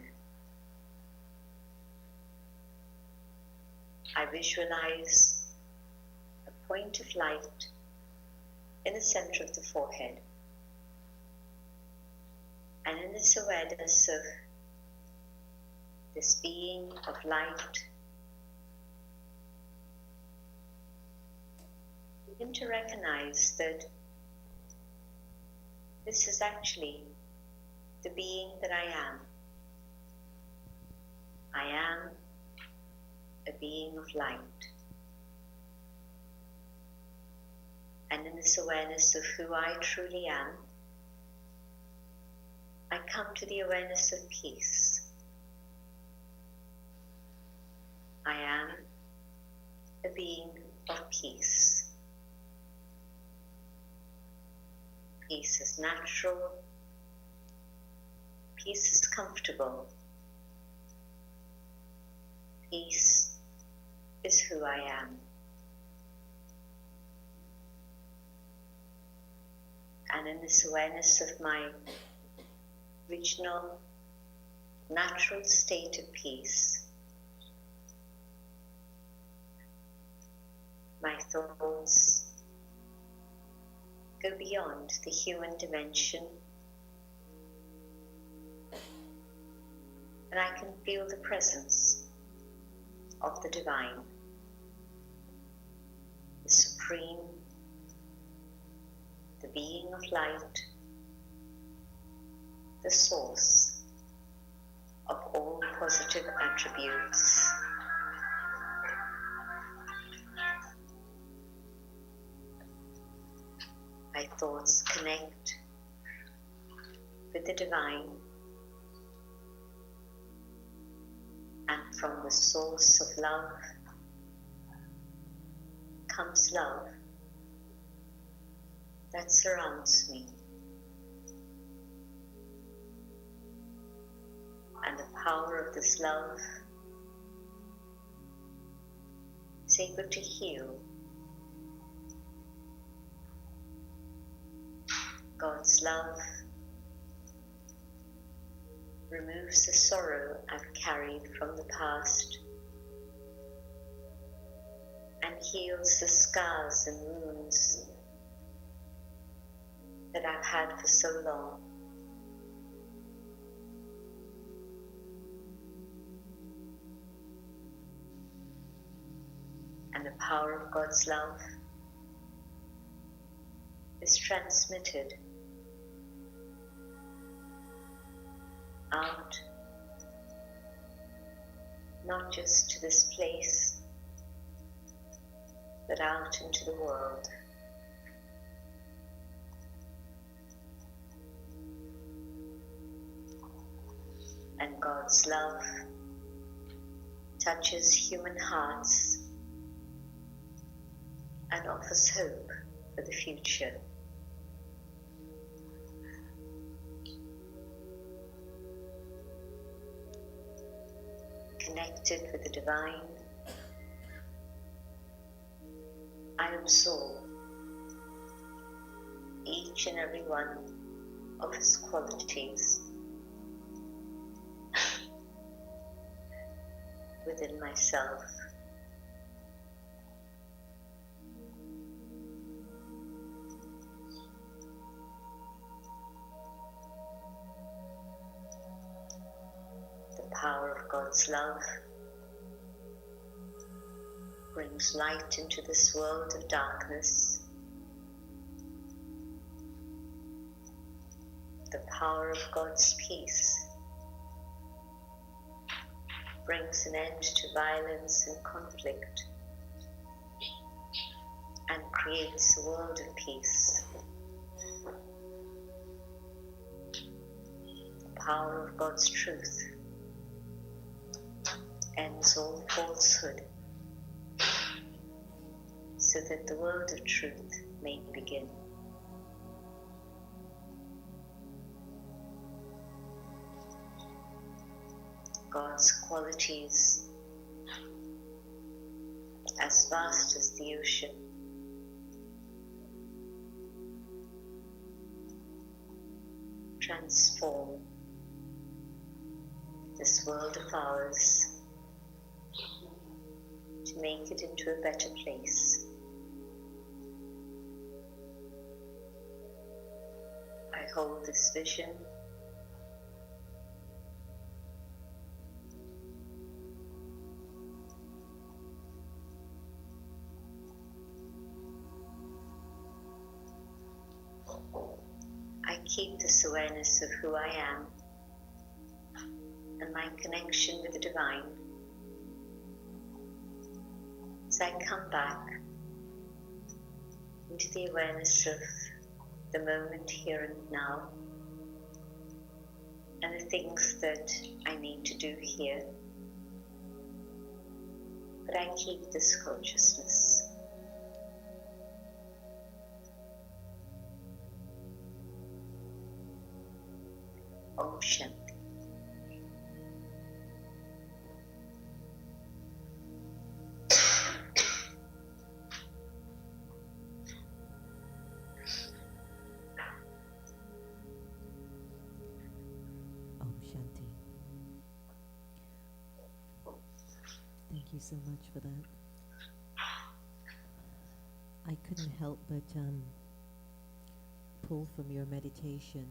I visualize a point of light in the center of the forehead. And in this awareness of this being of light, begin to recognize that this is actually the being that I am. I am a being of light. And in this awareness of who I truly am, I come to the awareness of peace. I am a being of peace. Peace is natural. Peace is comfortable. Peace is who I am. And in this awareness of my original, natural state of peace, my thoughts go beyond the human dimension, and I can feel the presence of the divine, the supreme, the being of light, the source of all positive attributes. My thoughts connect with the divine, and from the source of love comes love that surrounds me, and the power of this love is able to heal. God's love removes the sorrow I've carried from the past and heals the scars and wounds that I've had for so long. And the power of God's love is transmitted out, not just to this place, but out into the world. And God's love touches human hearts and offers hope for the future. Connected with the divine, I absorb each and every one of his qualities within myself. The power of God's love brings light into this world of darkness. The power of God's peace brings an end to violence and conflict and creates a world of peace. The power of God's truth ends all falsehood so that the world of truth may begin. God's qualities, as vast as the ocean, transform this world of ours to make it into a better place. I hold this vision I keep this awareness of who I am and my connection with the divine as I come back into the awareness of the moment here and now and the things that I need to do here. But I keep this consciousness. Om Shanti. Om Shanti. Thank you so much for that. I couldn't help but pull from your meditation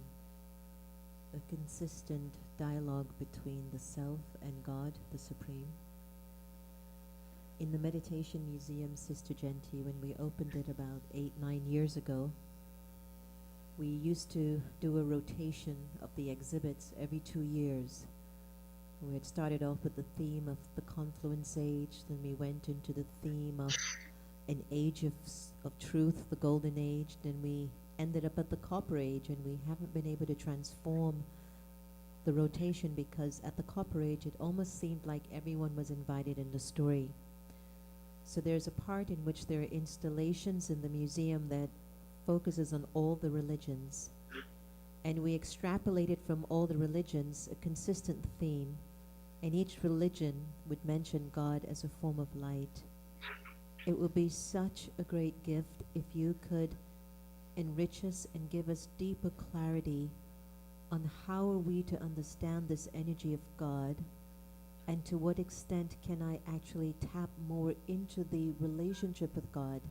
a consistent dialogue between the self and God, the Supreme. In the Meditation Museum, Sister Genti, when we opened it about 8-9 years ago, we used to do a rotation of the exhibits every 2 years. We had started off with the theme of the Confluence Age, then we went into the theme of an age of truth, the Golden Age, then we ended up at the Copper Age, and we haven't been able to transform the rotation because at the Copper Age it almost seemed like everyone was invited in the story. So there's a part in which there are installations in the museum that focuses on all the religions, and we extrapolated from all the religions a consistent theme, and each religion would mention God as a form of light. It would be such a great gift if you could enrich us and give us deeper clarity on how are we to understand this energy of God, and to what extent can I actually tap more into the relationship with God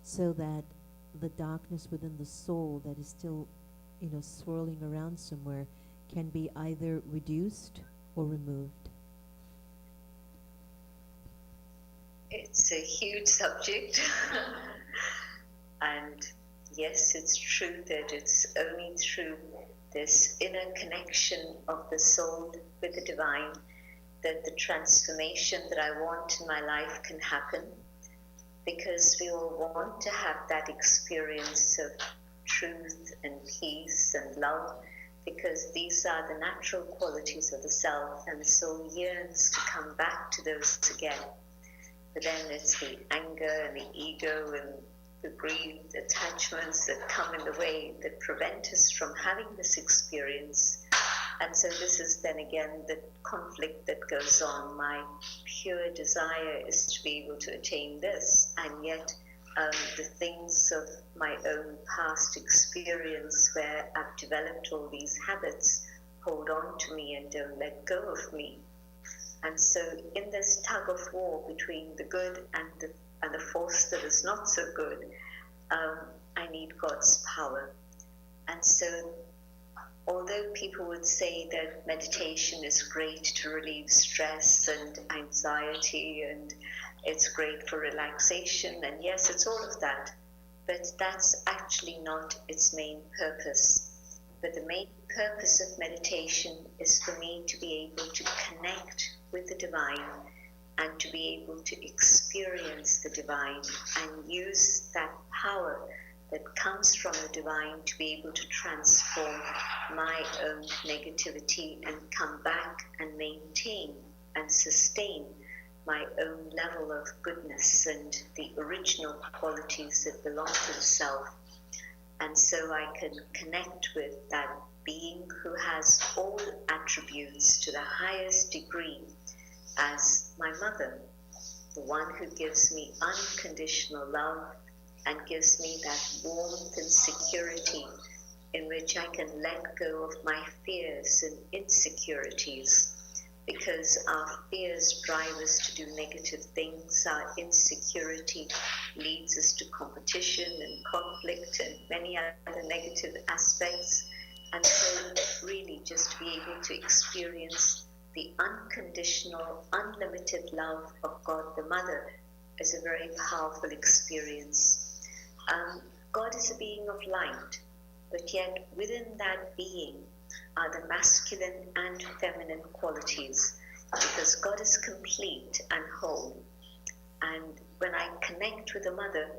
so that the darkness within the soul that is still, swirling around somewhere can be either reduced or removed. It's a huge subject. And yes, it's true that it's only through this inner connection of the soul with the divine that the transformation that I want in my life can happen, because we all want to have that experience of truth and peace and love, because these are the natural qualities of the self, and the soul yearns to come back to those again. But then it's the anger and the ego and the greed, attachments that come in the way that prevent us from having this experience. And so this is then again the conflict that goes on. My pure desire is to be able to attain this, and yet the things of my own past experience where I've developed all these habits hold on to me and don't let go of me. And so in this tug of war between the good and the force that is not so good, I need God's power. And so although people would say that meditation is great to relieve stress and anxiety, and it's great for relaxation, and yes, it's all of that, but that's actually not its main purpose. But the main purpose of meditation is for me to be able to connect with the divine and to be able to experience the divine and use that power that comes from the divine to be able to transform my own negativity and come back and maintain and sustain my own level of goodness and the original qualities that belong to the self. And so I can connect with that being who has all attributes to the highest degree as my mother, the one who gives me unconditional love and gives me that warmth and security in which I can let go of my fears and insecurities, because our fears drive us to do negative things. Our insecurity leads us to competition and conflict and many other negative aspects. And so really just to be able to experience the unconditional, unlimited love of God the Mother is a very powerful experience. God is a being of light, but yet within that being are the masculine and feminine qualities, because God is complete and whole. And when I connect with the Mother,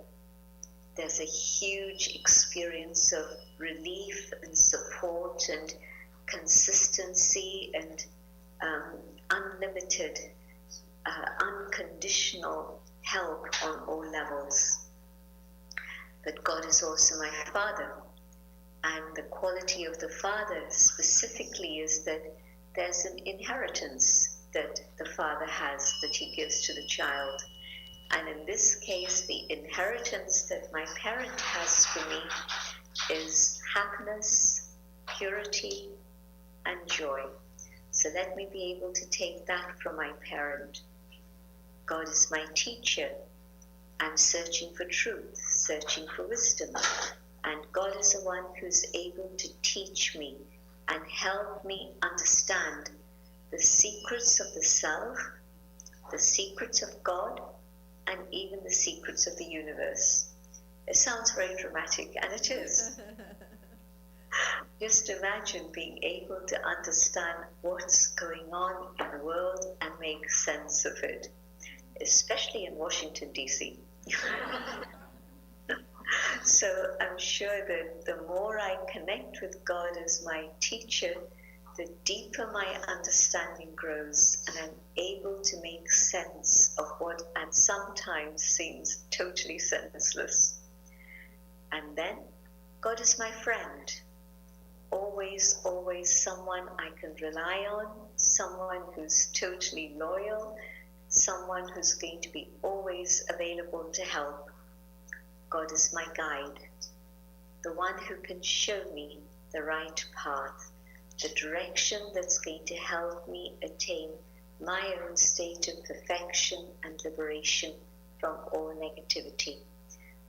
there's a huge experience of relief and support and consistency and unlimited, unconditional help on all levels. But God is also my Father, and the quality of the Father specifically is that there's an inheritance that the Father has that he gives to the child. And in this case, the inheritance that my parent has for me is happiness, purity, and joy. So let me be able to take that from my parent. God is my teacher. I'm searching for truth, searching for wisdom. And God is the one who's able to teach me and help me understand the secrets of the self, the secrets of God, and even the secrets of the universe. It sounds very dramatic, and it is. Just imagine being able to understand what's going on in the world and make sense of it, especially in Washington, D.C. So I'm sure that the more I connect with God as my teacher, the deeper my understanding grows, and I'm able to make sense of what at sometimes seems totally senseless. And then God is my friend. Always, always someone I can rely on, someone who's totally loyal, someone who's going to be always available to help. God is my guide, the one who can show me the right path, the direction that's going to help me attain my own state of perfection and liberation from all negativity.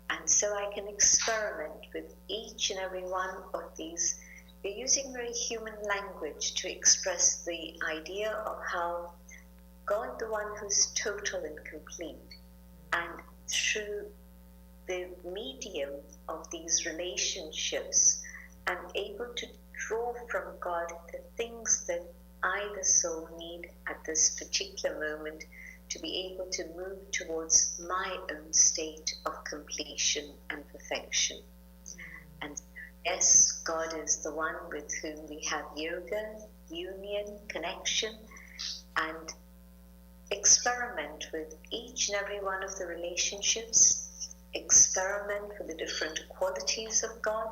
And so I can experiment with each and every one of these. We're using very human language to express the idea of how God, the one who's total and complete, and through the medium of these relationships, I'm able to draw from God the things that I, the soul, need at this particular moment to be able to move towards my own state of completion and perfection. And yes, God is the one with whom we have yoga, union, connection, and experiment with each and every one of the relationships, experiment with the different qualities of God,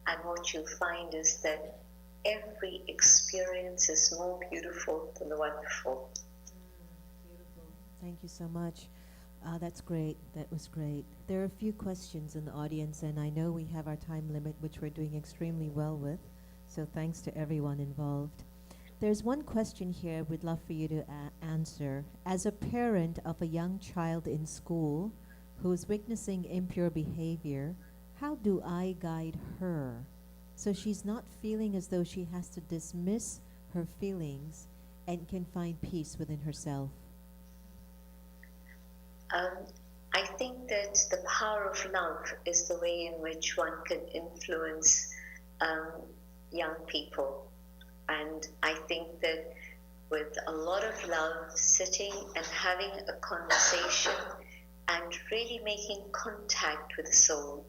and what you'll find is that every experience is more beautiful than the one before. Beautiful. Thank you so much. That's great. That was great. There are a few questions in the audience, and I know we have our time limit, which we're doing extremely well with. So thanks to everyone involved. There's one question here we'd love for you to answer. As a parent of a young child in school who's witnessing impure behavior, how do I guide her so she's not feeling as though she has to dismiss her feelings and can find peace within herself? I think that the power of love is the way in which one can influence young people. And I think that with a lot of love, sitting and having a conversation and really making contact with the soul,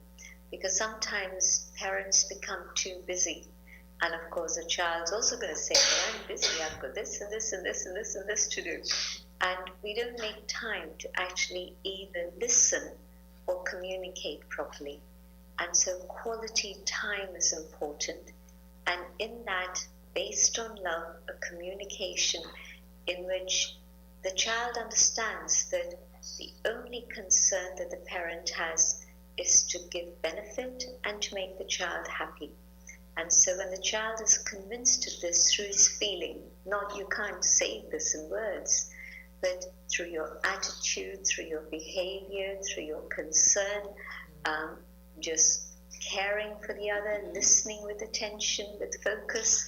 because sometimes parents become too busy. And of course, the child's also going to say, well, I'm busy, I've got this and this and this and this and this to do. And we don't make time to actually either listen or communicate properly. And so quality time is important. And in that, based on love, a communication in which the child understands that the only concern that the parent has is to give benefit and to make the child happy. And so when the child is convinced of this through his feeling, not you can't say this in words, but through your attitude, through your behavior, through your concern, just caring for the other, listening with attention, with focus,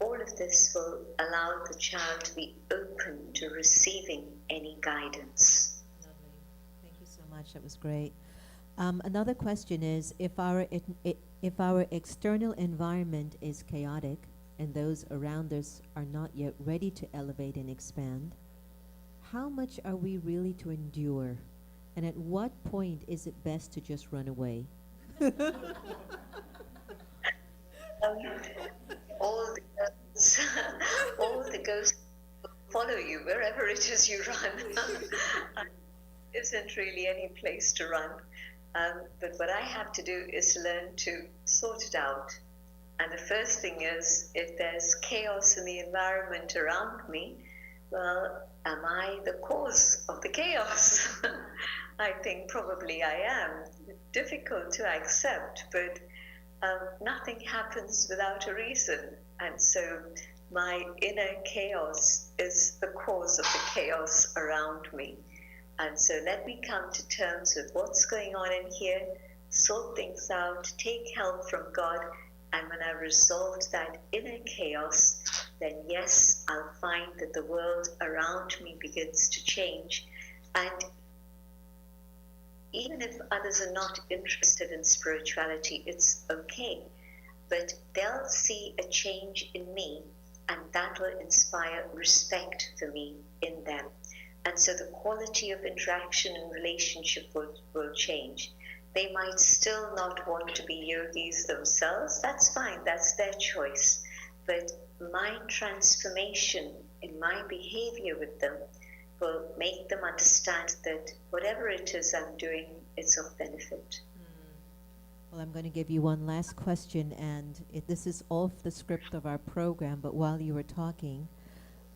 all of this will allow the child to be open to receiving any guidance. Lovely. Thank you so much. That was great. Another question is, if our external environment is chaotic and those around us are not yet ready to elevate and expand, how much are we really to endure? And at what point is it best to just run away? All the ghosts follow you wherever it is you run. Isn't really any place to run. But what I have to do is learn to sort it out. And the first thing is, if there's chaos in the environment around me, well, am I the cause of the chaos? I think probably I am. Difficult to accept, but nothing happens without a reason. And so my inner chaos is the cause of the chaos around me. And so let me come to terms with what's going on in here, sort things out, take help from God, And when I resolved that inner chaos, then yes, I'll find that the world around me begins to change. And even if others are not interested in spirituality, it's okay. But they'll see a change in me, and that will inspire respect for me in them. And so the quality of interaction and relationship will change. They might still not want to be yogis themselves. That's fine, that's their choice. But my transformation in my behavior with them will make them understand that whatever it is I'm doing, it's of benefit. Well, I'm going to give you one last question, and this is off the script of our program, but while you were talking,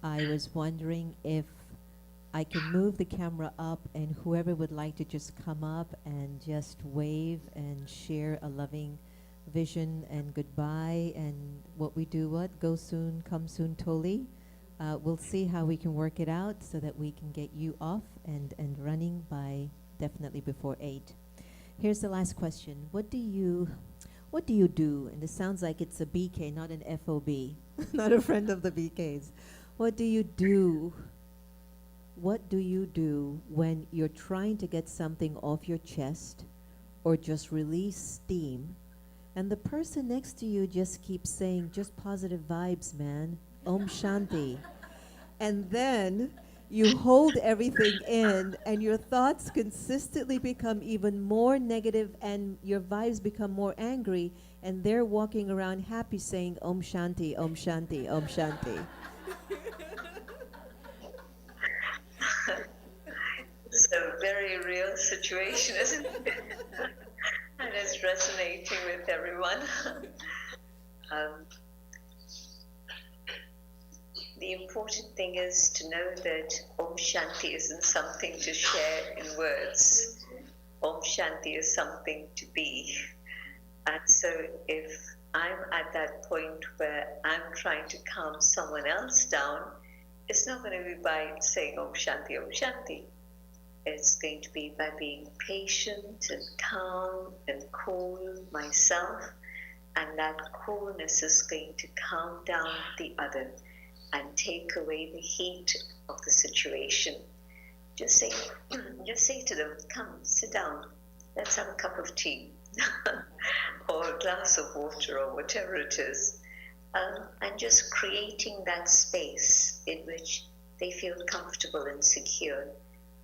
I was wondering if I can move the camera up, and whoever would like to just come up and just wave and share a loving vision and goodbye, and what we do, go soon, come soon, Toli. We'll see how we can work it out so that we can get you off and running by definitely before 8. Here's the last question. What do you do? And it sounds like it's a BK, not an FOB, not a friend of the BKs. What do you do? What do you do when you're trying to get something off your chest or just release steam, and the person next to you just keeps saying, just positive vibes, man, Om Shanti. And then you hold everything in, and your thoughts consistently become even more negative, and your vibes become more angry, and they're walking around happy saying, Om Shanti, Om Shanti, Om Shanti. It's a very real situation, isn't it? And it's resonating with everyone. The important thing is to know that Om Shanti isn't something to share in words. Om Shanti is something to be. And so if I'm at that point where I'm trying to calm someone else down, it's not going to be by saying Om Shanti, Om Shanti. It's going to be by being patient and calm and cool myself, and that coolness is going to calm down the other and take away the heat of the situation. Just say to them, come, sit down, let's have a cup of tea or a glass of water or whatever it is, and just creating that space in which they feel comfortable and secure.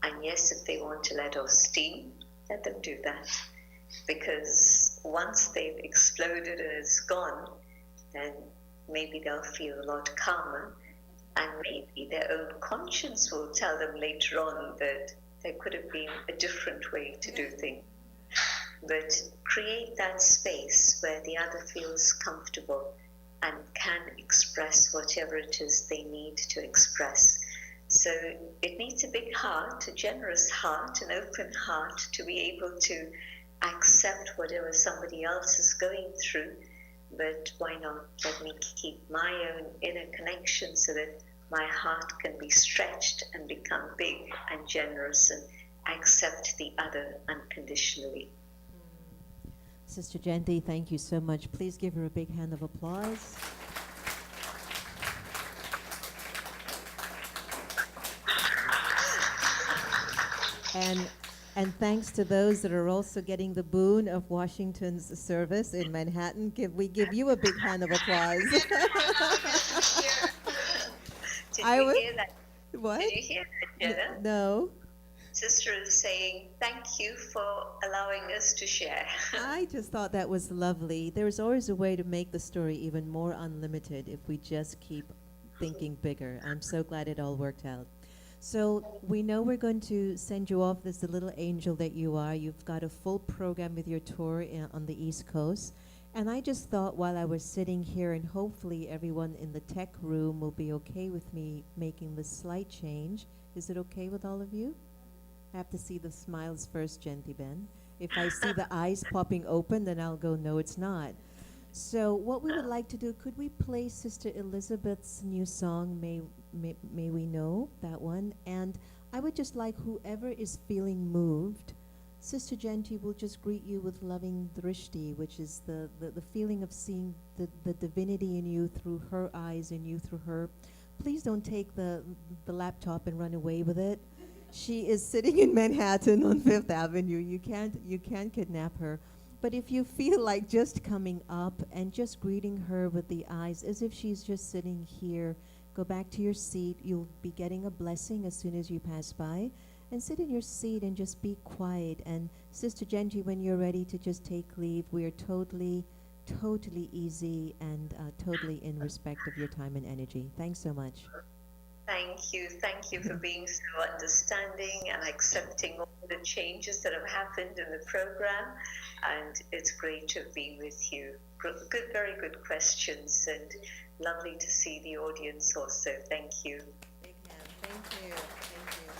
And yes, if they want to let off steam, let them do that. Because once they've exploded and it's gone, then maybe they'll feel a lot calmer. And maybe their own conscience will tell them later on that there could have been a different way to do things. But create that space where the other feels comfortable and can express whatever it is they need to express. So it needs a big heart, a generous heart, an open heart to be able to accept whatever somebody else is going through. But why not let me keep my own inner connection so that my heart can be stretched and become big and generous and accept the other unconditionally. Sister Janti, thank you so much. Please give her a big hand of applause. And thanks to those that are also getting the boon of Washington's service in Manhattan. We give you a big hand of applause. Did you hear that? What? Did you hear that, Jenna? No. Sister is saying, thank you for allowing us to share. I just thought that was lovely. There's always a way to make the story even more unlimited if we just keep thinking bigger. I'm so glad it all worked out. So we know we're going to send you off as the little angel that you are. You've got a full program with your tour on the East Coast. And I just thought while I was sitting here, and hopefully everyone in the tech room will be okay with me making this slight change. Is it okay with all of you? I have to see the smiles first, Genti Ben. If I see the eyes popping open, then I'll go, no, it's not. So what we would like to do, could we play Sister Elizabeth's new song, May We Know, that one? And I would just like whoever is feeling moved, Sister Genti will just greet you with loving drishti, which is the feeling of seeing the divinity in you through her eyes and you through her. Please don't take the laptop and run away with it. She is sitting in Manhattan on Fifth Avenue. You can't kidnap her. But if you feel like just coming up and just greeting her with the eyes as if she's just sitting here, go back to your seat. You'll be getting a blessing as soon as you pass by. And sit in your seat and just be quiet. And Sister Genji, when you're ready to just take leave, we are totally easy and totally in respect of your time and energy. Thanks so much. Thank you. Thank you for being so understanding and accepting all the changes that have happened in the program. And it's great to be with you. Good, very good questions, and lovely to see the audience also. Thank you. Big hand. Thank you. Thank you.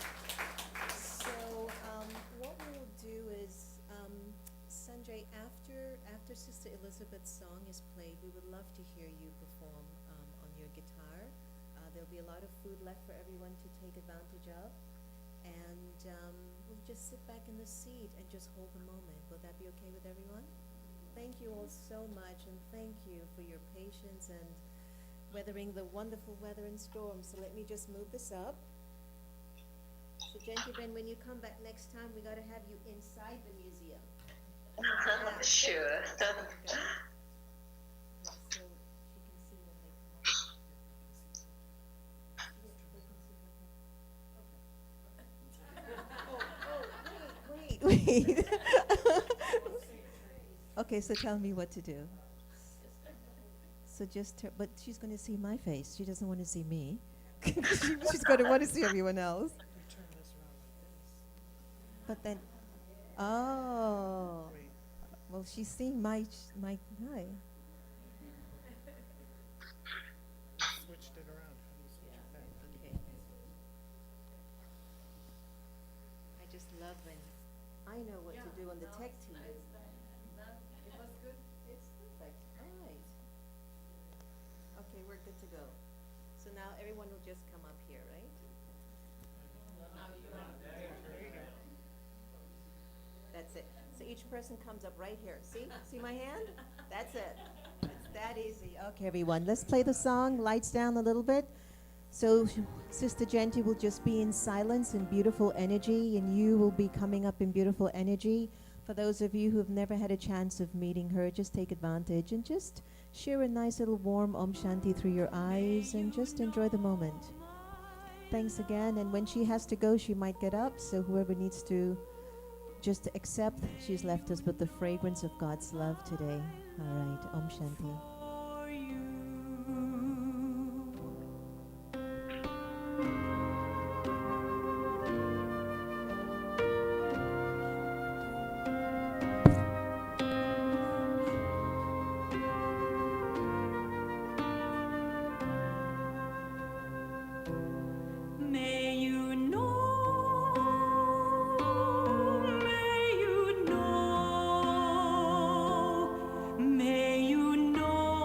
So what we'll do is, Sanjay, after Sister Elizabeth's song is played, we would love to hear you perform on your guitar. There'll be a lot of food left for everyone to take advantage of. And we'll just sit back in the seat and just hold the moment. Will that be okay with everyone? Thank you all so much, and thank you for your patience and weathering the wonderful weather and storms. So let me just move this up. So gentlemen, when you come back next time, we got to have you inside the museum. Yeah. Sure. Wait. Okay, so tell me what to do. So just, but she's going to see my face. She doesn't want to see me. She's going to want to see everyone else. But then, oh, well, she's seeing my hi. Switched it around. How do you switch it back? Okay. I just love when I know what to do on the tech team. It was good. It's perfect. All right. Okay, we're good to go. So now everyone will just come up here, right? That's it. So each person comes up right here. See? See my hand? That's it. It's that easy. Okay, everyone. Let's play the song. Lights down a little bit. So Sister Genti will just be in silence and beautiful energy, and you will be coming up in beautiful energy. For those of you who have never had a chance of meeting her, just take advantage and just share a nice little warm Om Shanti through your eyes and just enjoy the moment. Thanks again. And when she has to go, she might get up. So whoever needs to just accept, she's left us with the fragrance of God's love today. All right. Om Shanti. May you know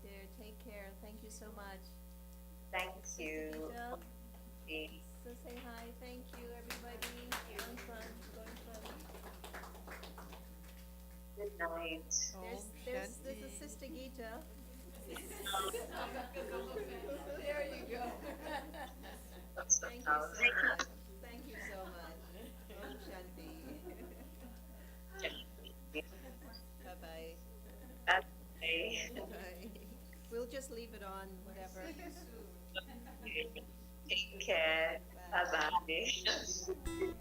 dear. Take care. Thank you so much. Thank Sister you. Gita, Okay. so say hi. Thank you, everybody. Going fun. Going fun. Good night. There's a Sister Gita. There you go. Thank you so much. Thank you so much. Om Shanti. Bye-bye. Bye. Bye. We'll just leave it on, whatever. Take care. Bye. Bye bye.